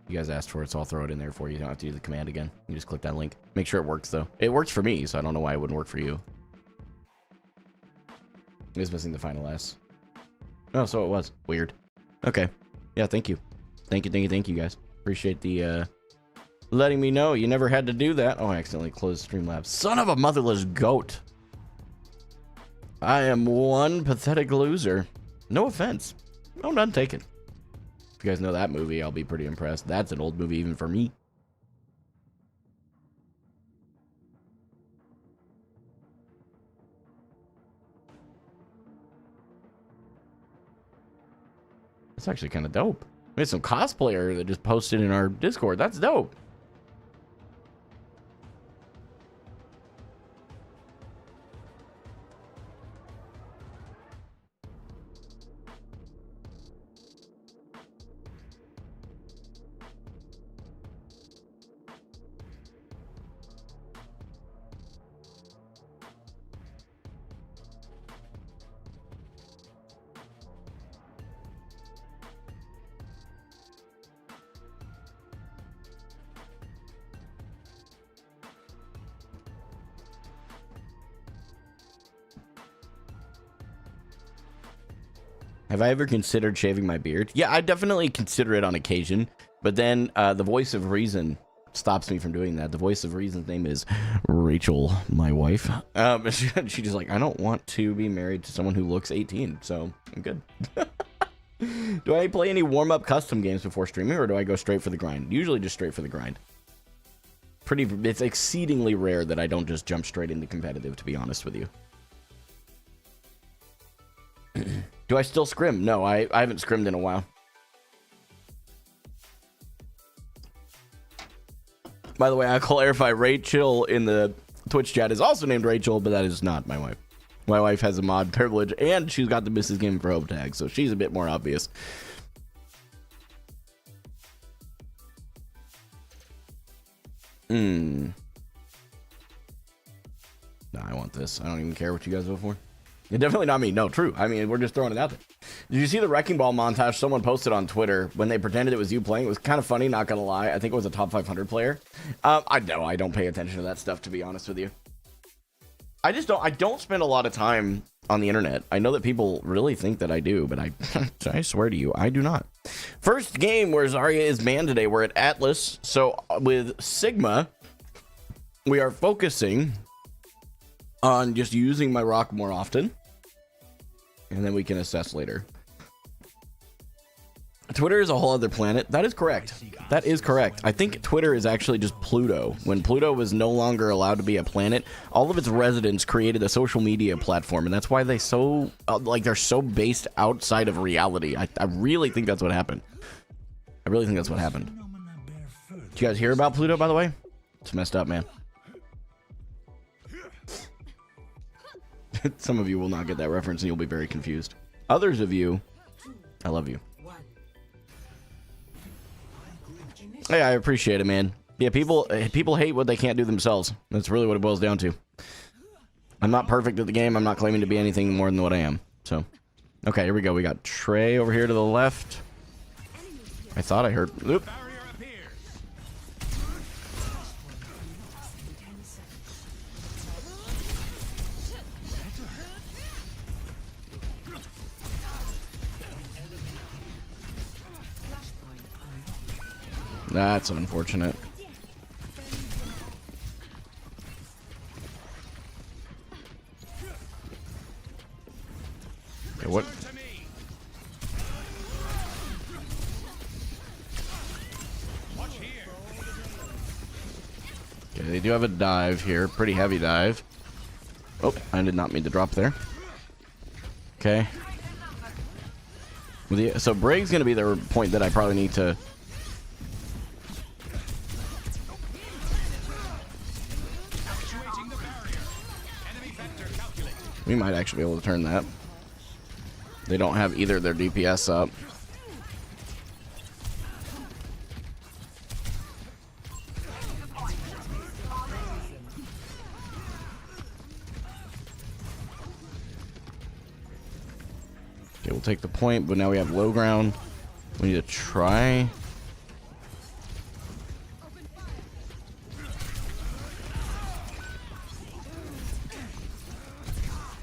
You guys asked for it, so I'll throw it in there for you. You don't have to do the command again. You just click that link. Make sure it works, though. It works for me, so I don't know why it wouldn't work for you. It is missing the final S. Oh, so it was. Weird. Okay. Yeah, thank you. Thank you, guys. Appreciate the, letting me know. You never had to do that. Oh, I accidentally closed Streamlabs. Son of a motherless goat. I am one pathetic loser. No offense. No, none taken. If you guys know that movie, I'll be pretty impressed. That's an old movie even for me. That's actually kind of dope. We had some cosplayer that just posted in our Discord. That's dope. Have I ever considered shaving my beard? Yeah, I definitely consider it on occasion, but then the voice of reason stops me from doing that. The voice of reason's name is Rachel, my wife. She's just like, I don't want to be married to someone who looks 18, so I'm good. Do I play any warm-up custom games before streaming, or do I go straight for the grind? Usually just straight for the grind. It's exceedingly rare that I don't just jump straight into competitive, to be honest with you. Do I still scrim? No, I haven't scrimmed in a while. By the way, I'll clarify, Rachel in the Twitch chat is also named Rachel, but that is not my wife. My wife has a mod privilege, and she's got the Mrs. Game for Hope tag, so she's a bit more obvious. No, I want this. I don't even care what you guys vote for. Yeah, definitely not me. No, true. I mean, we're just throwing it out there. Did you see the Wrecking Ball montage someone posted on Twitter when they pretended it was you playing? It was kind of funny, not gonna lie. I think it was a top 500 player. I don't pay attention to that stuff, to be honest with you. I don't spend a lot of time on the internet. I know that people really think that I do, but I swear to you, I do not. First game where Zarya is banned today. We're at Atlas. So with Sigma, we are focusing on just using my rock more often. And then we can assess later. Twitter is a whole other planet. That is correct. That is correct. I think Twitter is actually just Pluto. When Pluto was no longer allowed to be a planet, all of its residents created a social media platform, and that's why they're so based outside of reality. I really think that's what happened. I really think that's what happened. Did you guys hear about Pluto, by the way? It's messed up, man. Some of you will not get that reference and you'll be very confused. Others of you, I love you. Hey, I appreciate it, man. Yeah, people hate what they can't do themselves. That's really what it boils down to. I'm not perfect at the game. I'm not claiming to be anything more than what I am. So, okay, here we go. We got Trey over here to the left. I thought I heard. Oop. That's unfortunate. Okay, what? Okay, they do have a dive here. Pretty heavy dive. Oh, I did not mean to drop there. Okay. So Brig's gonna be the point that I probably need to. We might actually be able to turn that. They don't have either of their DPS up. Okay, we'll take the point, but now we have low ground. We need to try.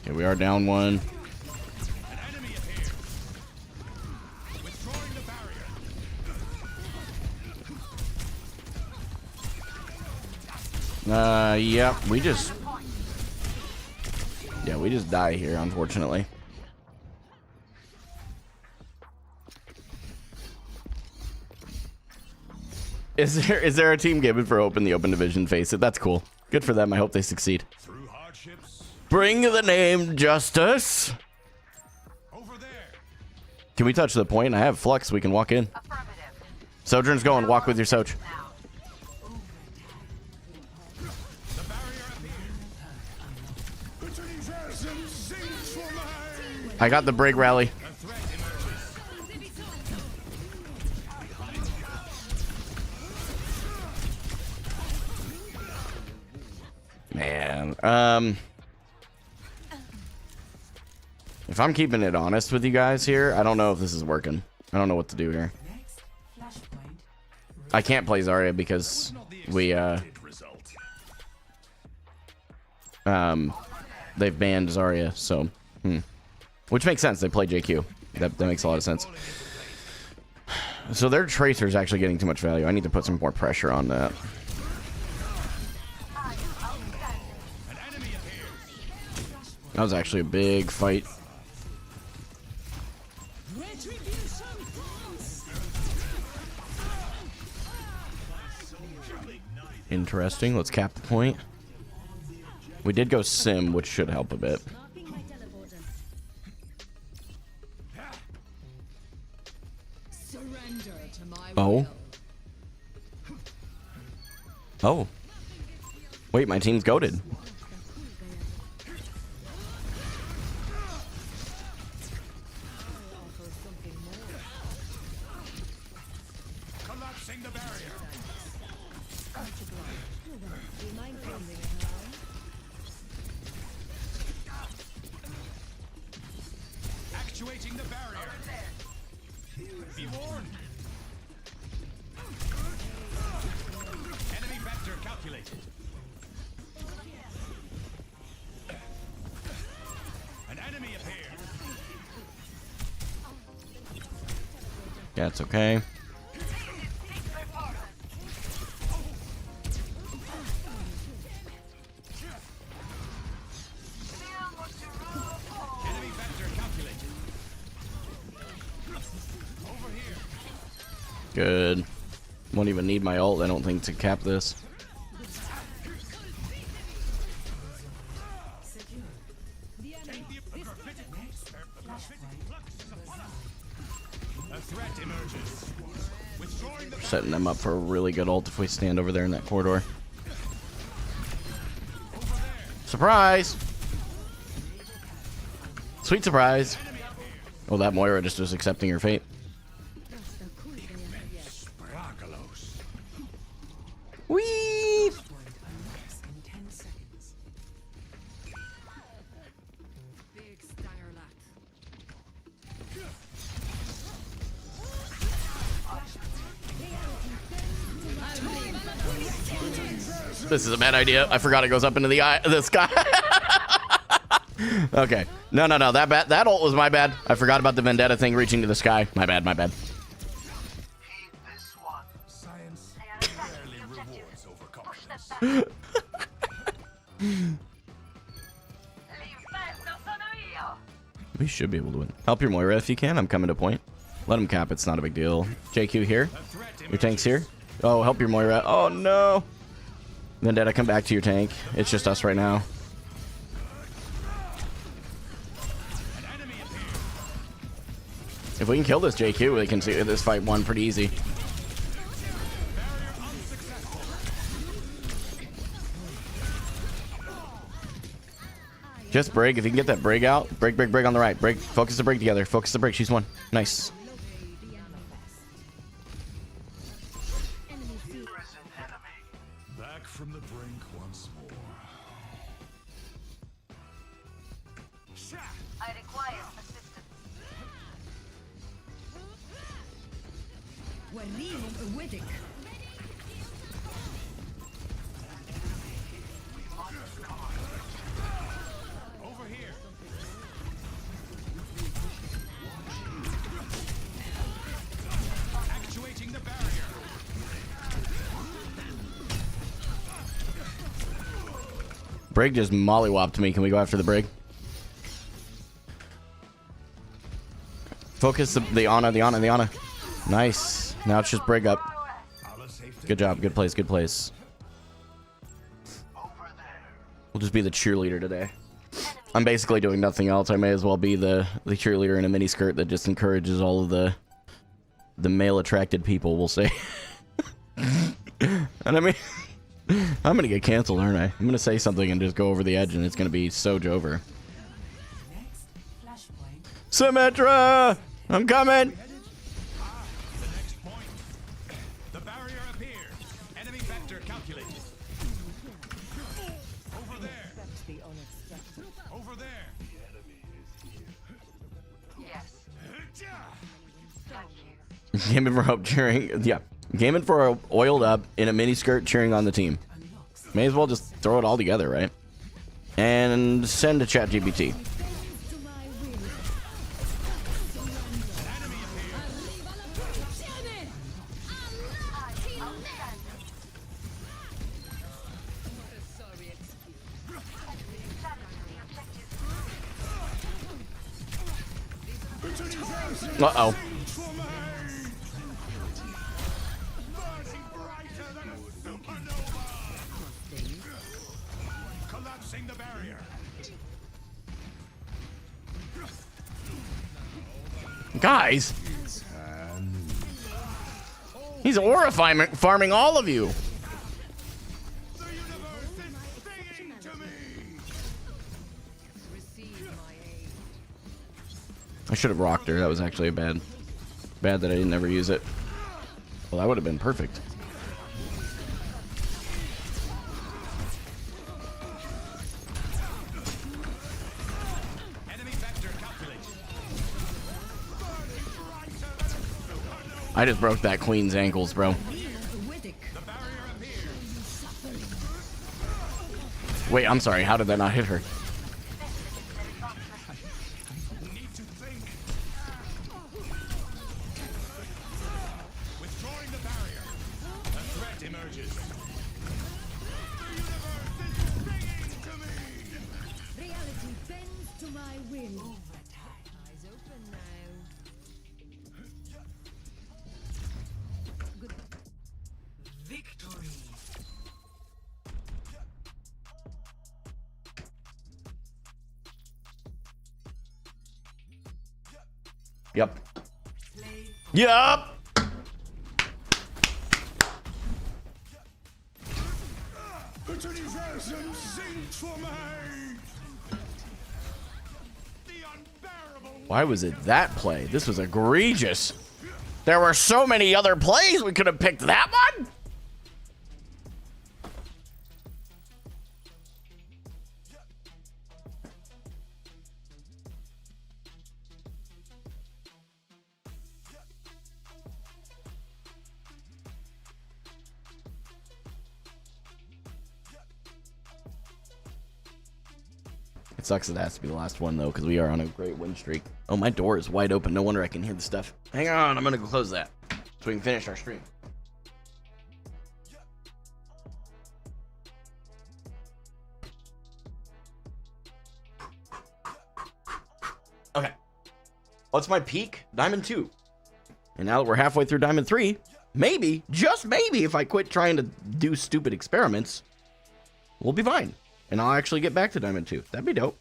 Okay, we are down one. Yeah, we just die here, unfortunately. Is there a team given for open the open division face it? That's cool. Good for them. I hope they succeed. Bring the name Justice. Over there. Can we touch the point? I have flux. We can walk in. Sojourn's going. Walk with your Soj. I got the Brig rally. Man, if I'm keeping it honest with you guys here, I don't know if this is working. I don't know what to do here. I can't play Zarya because we they've banned Zarya, so which makes sense. They play JQ. That makes a lot of sense. So their Tracer's actually getting too much value. I need to put some more pressure on that. That was actually a big fight. Interesting. Let's cap the point. We did go sim, which should help a bit. Oh. Oh. Wait, my team's goated. Collapsing the barrier. Actuating the barrier. Be warned. Enemy vector calculated. An enemy appeared. Yeah, it's okay. Enemy vector calculated. Over here. Good. Won't even need my ult, I don't think, to cap this. A threat emerges. Withdrawing the Setting them up for a really good ult if we stand over there in that corridor. Surprise! Sweet surprise. Oh, that Moira just was accepting her fate. Whee! Big Steyerlat. This is a bad idea. I forgot it goes up into the sky. Okay. No. That ult was my bad. I forgot about the vendetta thing reaching to the sky. My bad. Keep this one. science They are rarely rewards Push them overconfidence. back. L'inferno sono io. We should be able to win. Help your Moira if you can. I'm coming to point. Let him cap. It's not a big deal. JQ here. Your tank's here. Oh, help your Moira. Oh, no. Vendetta, come back to your tank. It's just us right now. If we can kill this JQ, we can see this fight won pretty easy. Just Brig. If you can get that Brig out. Brig on the right. Brig. Focus the Brig together. Focus the Brig. She's won. Nice. Back from the brink once more. I require assistance. Over here. Actuating the barrier. Brig just mollywopped me. Can we go after the Brig? Focus the Ana. Nice. Now it's just Brig up. Good job. Good plays. Good plays. We'll just be the cheerleader today. I'm basically doing nothing else. I may as well be the cheerleader in a mini skirt that just encourages all of the male attracted people, we'll say. And I mean, I'm gonna get canceled, aren't I? I'm gonna say something and just go over the edge, and it's gonna be so Jover. Symmetra! I'm coming! The next point. The barrier appears. Enemy vector calculated. Over there. Over there. Yes. Thank you. Gaming for Hope cheering. Yeah. Gaming for a oiled up in a mini skirt cheering on the team. May as well just throw it all together, right? And send to ChatGPT. Uh-oh. Collapsing the barrier. Guys. He's aura farming all of you. The universe is singing to me. I should have rocked her. That was actually a bad that I didn't ever use it. Well, that would have been perfect. Enemy vector calculated. I just broke that queen's ankles, bro. The barrier appears. Wait, I'm sorry. How did that not hit her? Need to think. Withdrawing the barrier. A threat emerges. The universe is singing to me. Reality bends to my will. Eyes open now. Victory. Yep. Yep. The universe sings for me. The unbearable. Why was it that play? This was egregious. There were so many other plays. We could have picked that one. It sucks it has to be the last one, though, because we are on a great win streak. Oh, my door is wide open. No wonder I can hear the stuff. Hang on, I'm going to go close that so we can finish our stream. Okay. What's my peak? Diamond 2. And now that we're halfway through Diamond 3, maybe, just maybe, if I quit trying to do stupid experiments, we'll be fine. And I'll actually get back to Diamond 2. That'd be dope.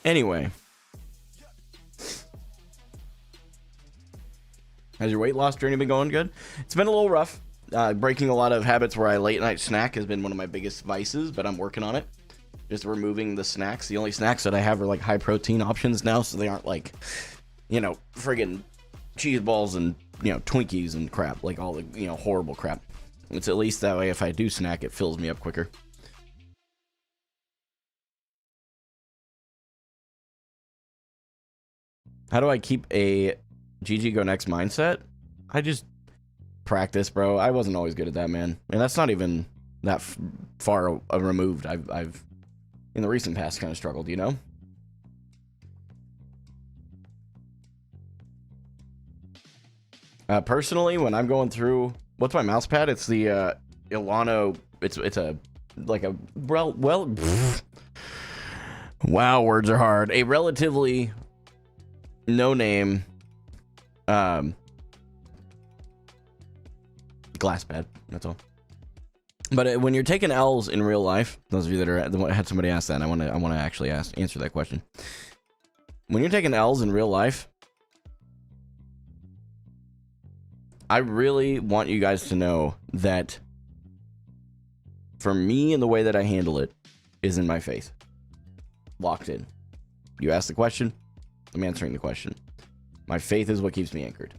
Anyway. Has your weight loss journey been going good? It's been a little rough. Breaking a lot of habits where I late night snack has been one of my biggest vices, but I'm working on it. Just removing the snacks. The only snacks that I have are like high protein options now, so they aren't like, you know, friggin' cheese balls and, you know, Twinkies and crap, like all the, you know, horrible crap. It's at least that way if I do snack, it fills me up quicker. How do I keep a GG Go Next mindset? I just practice, bro. I wasn't always good at that, man. And that's not even that far removed. I've in the recent past kind of struggled, you know? Personally, when I'm going through, what's my mouse pad? It's the Ilano. It's a like a well. Wow, words are hard. A relatively no name glass pad. That's all. But when you're taking L's in real life, those of you that are had somebody ask that, and I want to actually answer that question. When you're taking L's in real life, I really want you guys to know that for me and the way that I handle it is in my faith. Locked in. You ask the question, I'm answering the question. My faith is what keeps me anchored.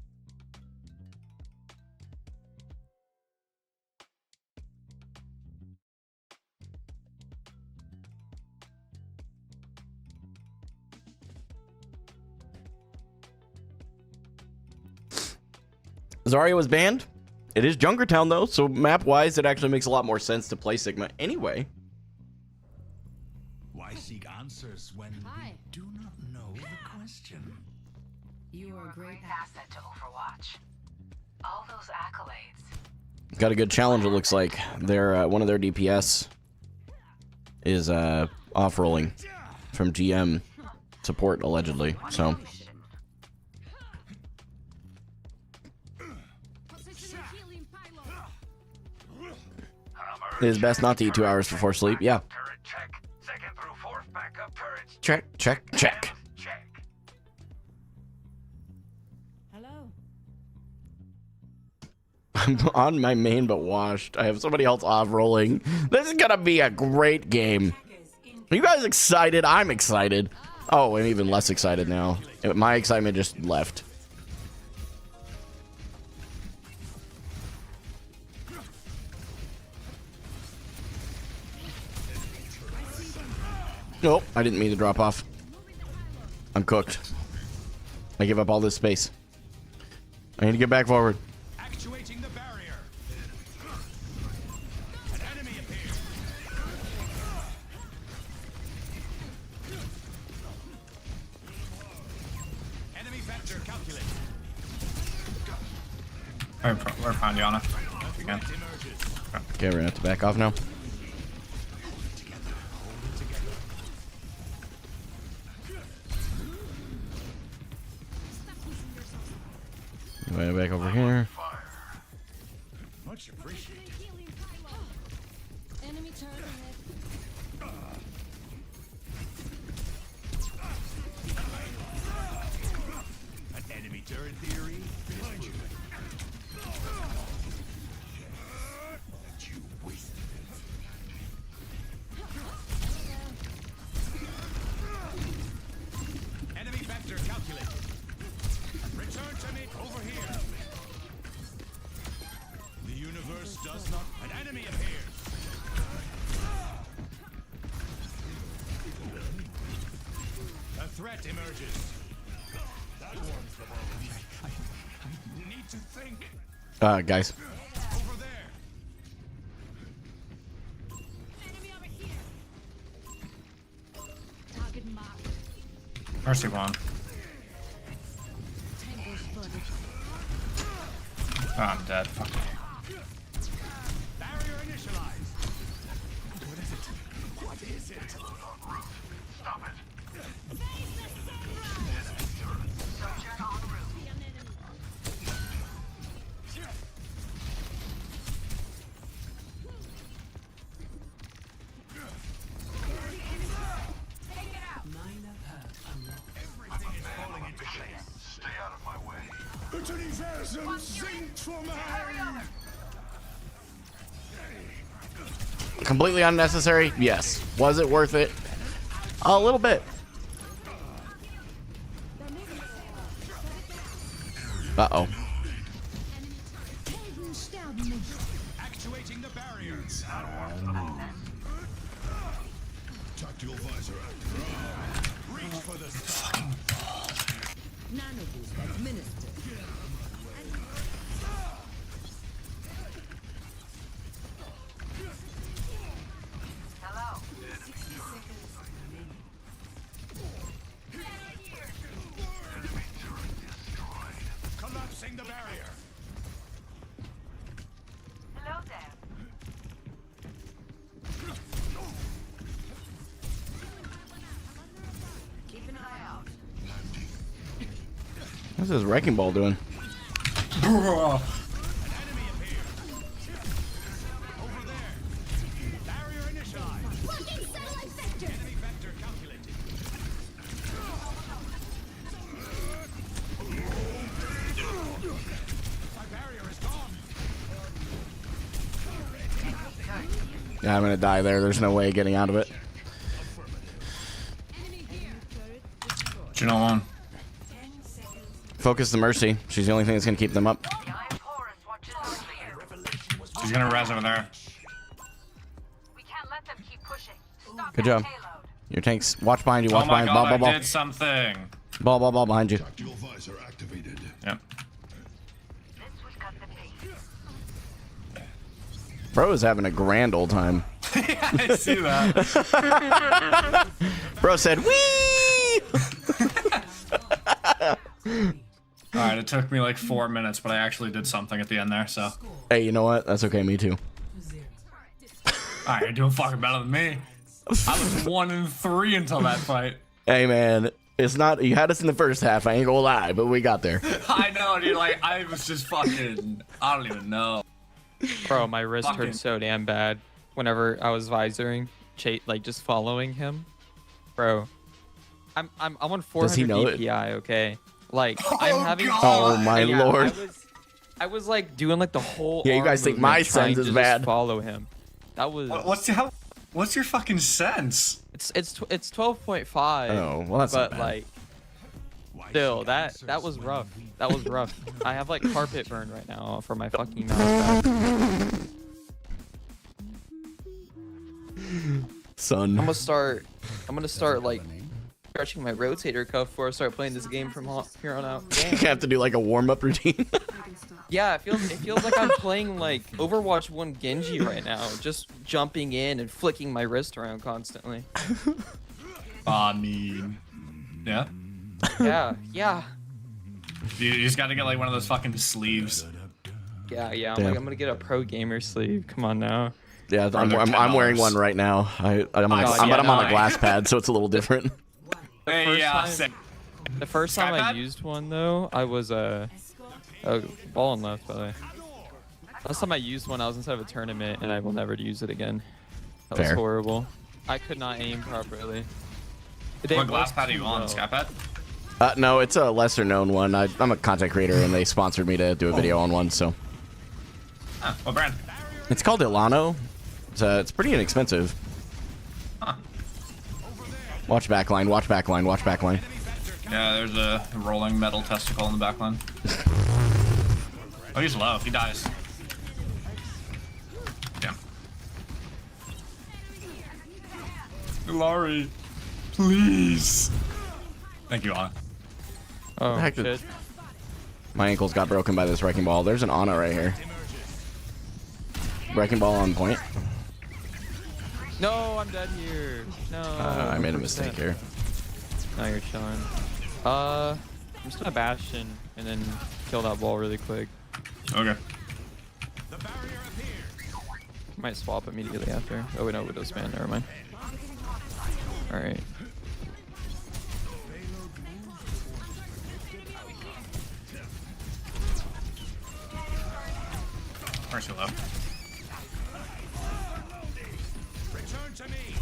Zarya was banned. It is Junkertown though, so map-wise, it actually makes a lot more sense to play Sigma anyway. Why seek answers when Hi. we do not know the question? You are a great Asset to Overwatch. All those accolades. Got a good challenge. It looks like their one of their DPS is off-rolling from GM support allegedly. So it is best not to eat 2 hours before sleep. Yeah. Turret check. Second through fourth backup turrets. Check, check, check. Check. Hello. I'm on my main but washed. I have somebody else off-rolling. This is gonna be a great game. Are you guys excited? I'm excited. Oh, I'm even less excited now. My excitement just left. Nope, I didn't mean to drop off. I'm cooked. I give up all this space. I need to get back forward. Actuating the barrier. An enemy appears. Enemy vector calculated. We're fine, Yana. Yeah. Okay, we're gonna have to back off now. Way back over here. Much appreciated. Enemy turret ahead. An enemy turret theory behind you. That you wasted it. Enemy vector calculated. Return to me over here. The universe does not. An enemy appears. A threat emerges. That warms the bones. I need to think. Guys. Over there. Enemy over here. Target marked. Mercy one. Oh, I'm dead. Fuck. Barrier initialized. What is it? What is it? Stop it. Sojourn en route. Mine Prism sink for me. Completely unnecessary? Yes. Was it worth it? A little bit. Uh-oh. Actuating the barriers. Tactical visor activated. Reach for the sky. Nanoboost administered. Hello. Collapsing the barrier. Hello there. Keep an eye out. What's this wrecking ball doing? Enemy appeared. Over there. Barrier initialized. Blocking satellite vector. Enemy vector calculated. My barrier is gone. Yeah, I'm gonna die there. There's no way of getting out of it. Janelle on. Focus the Mercy. She's the only thing that's gonna keep them up. The Iron Chorus watches over you. She's gonna res over there. We can't let them keep pushing. Stop Good that job. payload. Your tank's watch behind you. Oh Watch my behind. god, Ball, ball, I ball. did something. Ball behind you. Tactical visor activated. Yep. This would cut the pace. Bro is having a grand old time. I see that. Bro said, "Wee!" Alright, it took me like 4 minutes, but I actually did something at the end there, so. Hey, you know what? That's okay. Me too. Alright, you're doing fucking better than me. I was 1-3 until that fight. Hey, man. It's not. You had us in the first half. I ain't gonna lie, but we got there. I know, dude, like, I was just fucking, I don't even know. Bro, my wrist Fucking- hurt so damn bad whenever I was visoring, like just following him. Bro, I'm on 400 Does he know it? DPI, okay? Like I'm having. Oh my yeah, lord. I was like doing like the whole. Yeah, you arm guys think movement my trying sense is to just bad. Follow him. That was. What's your fucking sense? It's 12.5. Oh, well, that's not But bad. like, still, that was rough. That was rough. I have like carpet burn right now for my fucking mouse pad. Son. I'm gonna start like stretching my rotator cuff before I start playing this game from here on out. You have to do like a warm-up routine. Yeah, it feels like I'm playing like Overwatch 1 Genji right now, just jumping in and flicking my wrist around constantly. I mean, yeah. Yeah. You just gotta get like one of those fucking sleeves. I'm Damn. like I'm gonna get a pro gamer sleeve. Come on now. Yeah, they're I'm wearing $10. one right now. I'm on God, yeah, but I'm on no, a glass pad, so it's a little different. Hey, first yeah, time- sick. The first time I Skypad? used one though, I was oh, ball on left by the way. Last time I used one, I was inside of a tournament, and I will never use it again. That was Fair. horrible. I could not aim properly. What glass pad are you on? Skypad? No, it's a lesser known one. I'm a content creator, and they sponsored me to do a video on one, so. Ah, what brand? It's called Ilano. It's pretty inexpensive. Huh. Watch backline, watch backline, watch backline. Yeah, there's a rolling metal testicle in the back line. Oh, he's low. He dies. Damn. Laurie, please. Thank you, Anna. Oh Heck, shit. My ankles got broken by this wrecking ball. There's an Ana right here. Wrecking ball on point. No, I'm dead here. No. I made a mistake here. No, you're chilling. I'm just gonna Bastion and then kill that ball really quick. Okay. Might swap immediately after. Oh wait, no, Widow's Span. Never mind. All right. Where's he low? Return to me.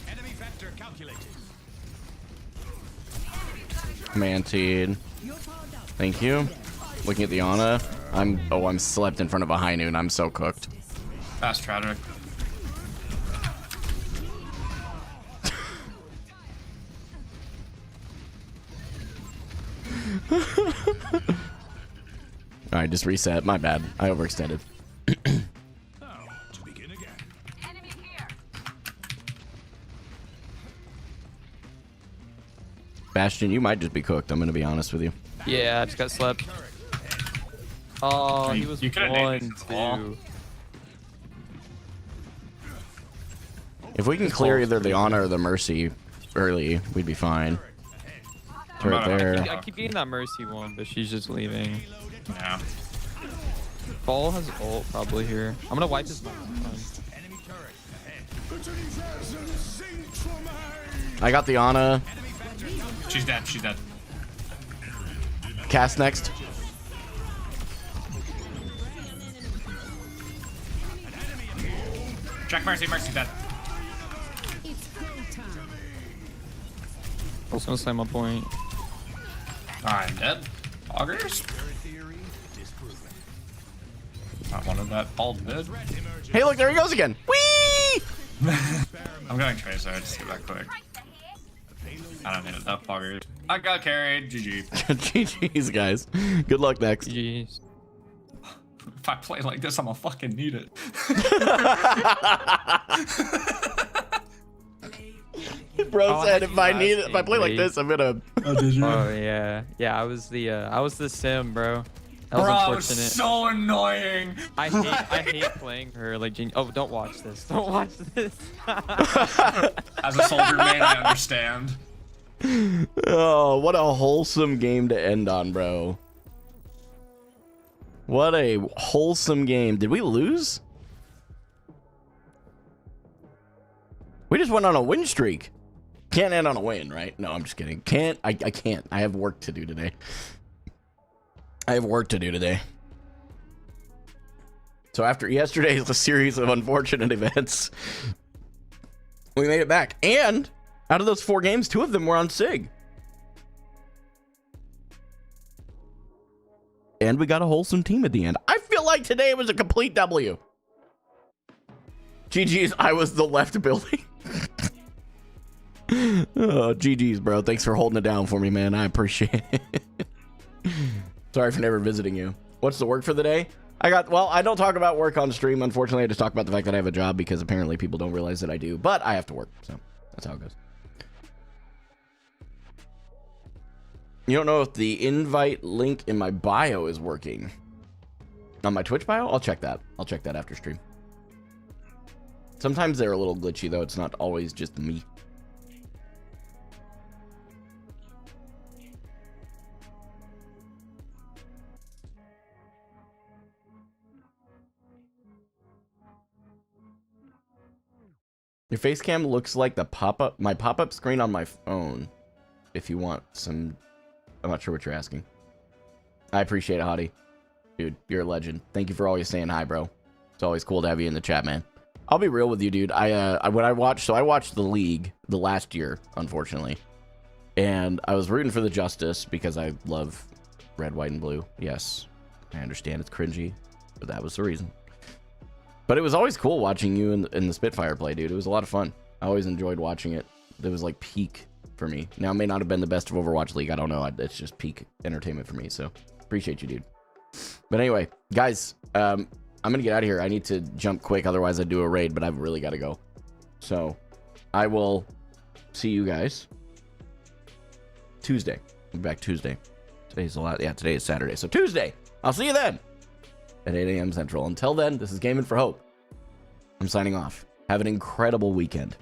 Enemy vector calculated. Mantied. Thank you. Looking at the Ana. I'm slept in front of a high noon. I'm so cooked. That's tragic. Alright, just reset. My bad. I overextended. Now, to begin again. Enemy here. Bastion, you might just be cooked. I'm gonna be honest with you. Yeah, I just got slept. Oh, he was You could've named 1, it. 2. If we can clear either the Honor or the Mercy early, we'd be fine. Turret there. I keep getting that Mercy one, but she's just leaving. Yeah. Ball has ult probably here. I'm gonna wipe his. Enemy turret ahead. To these asses, sing for me. I got the Ana. She's dead. She's dead. Cast next. Jack Mercy. Mercy's dead. I was gonna slam my point. I'm dead. Augers. Not one of that. All dead. Hey, look, there he goes again. Whee! I'm going Tracer. I just do that quick. I don't need it. That Augers. I got carried. GG. GG's, guys. Good luck next. Jeez. If I play like this, I'm gonna fucking need it. Bro Oh, said I if I had need you it, if I play like last this, I'm gonna. Oh yeah, yeah. I was the sim, bro. That was Bro, unfortunate. it's so annoying. I hate playing her like. Oh, don't watch this. Don't watch this. As a soldier man, I understand. Oh, what a wholesome game to end on, bro. What a wholesome game. Did we lose? We just went on a win streak. Can't end on a win, right? No, I'm just kidding. Can't. I can't. I have work to do today. So after yesterday's series of unfortunate events, we made it back. And out of those 4 games, 2 of them were on SIG. And we got a wholesome team at the end. I feel like today was a complete W. GG's, I was the left building. Oh, GG's, bro. Thanks for holding it down for me, man. I appreciate it. Sorry for never visiting you. What's the work for the day? Well, I don't talk about work on stream. Unfortunately, I just talk about the fact that I have a job because apparently people don't realize that I do. But I have to work, so that's how it goes. You don't know if the invite link in my bio is working. On my Twitch bio? I'll check that. I'll check that after stream. Sometimes they're a little glitchy, though. It's not always just me. Your face cam looks like the my pop-up screen on my phone. If you want some... I'm not sure what you're asking. I appreciate it, Hottie. Dude, you're a legend. Thank you for always saying hi, bro. It's always cool to have you in the chat, man. I'll be real with you, dude. I watched the league the last year, unfortunately. And I was rooting for the Justice because I love red, white, and blue. Yes, I understand it's cringy, but that was the reason. But it was always cool watching you in the Spitfire play, dude. It was a lot of fun. I always enjoyed watching it. It was like peak for me. Now, it may not have been the best of Overwatch League. I don't know. It's just peak entertainment for me. So appreciate you, dude. But anyway, guys, I'm going to get out of here. I need to jump quick. Otherwise, I'd do a raid, but I've really got to go. So I will see you guys Tuesday. I'll be back Tuesday. Today's a lot. Yeah, today is Saturday. So Tuesday, I'll see you then at 8 a.m. Central. Until then, this is Gaming for Hope. I'm signing off. Have an incredible weekend.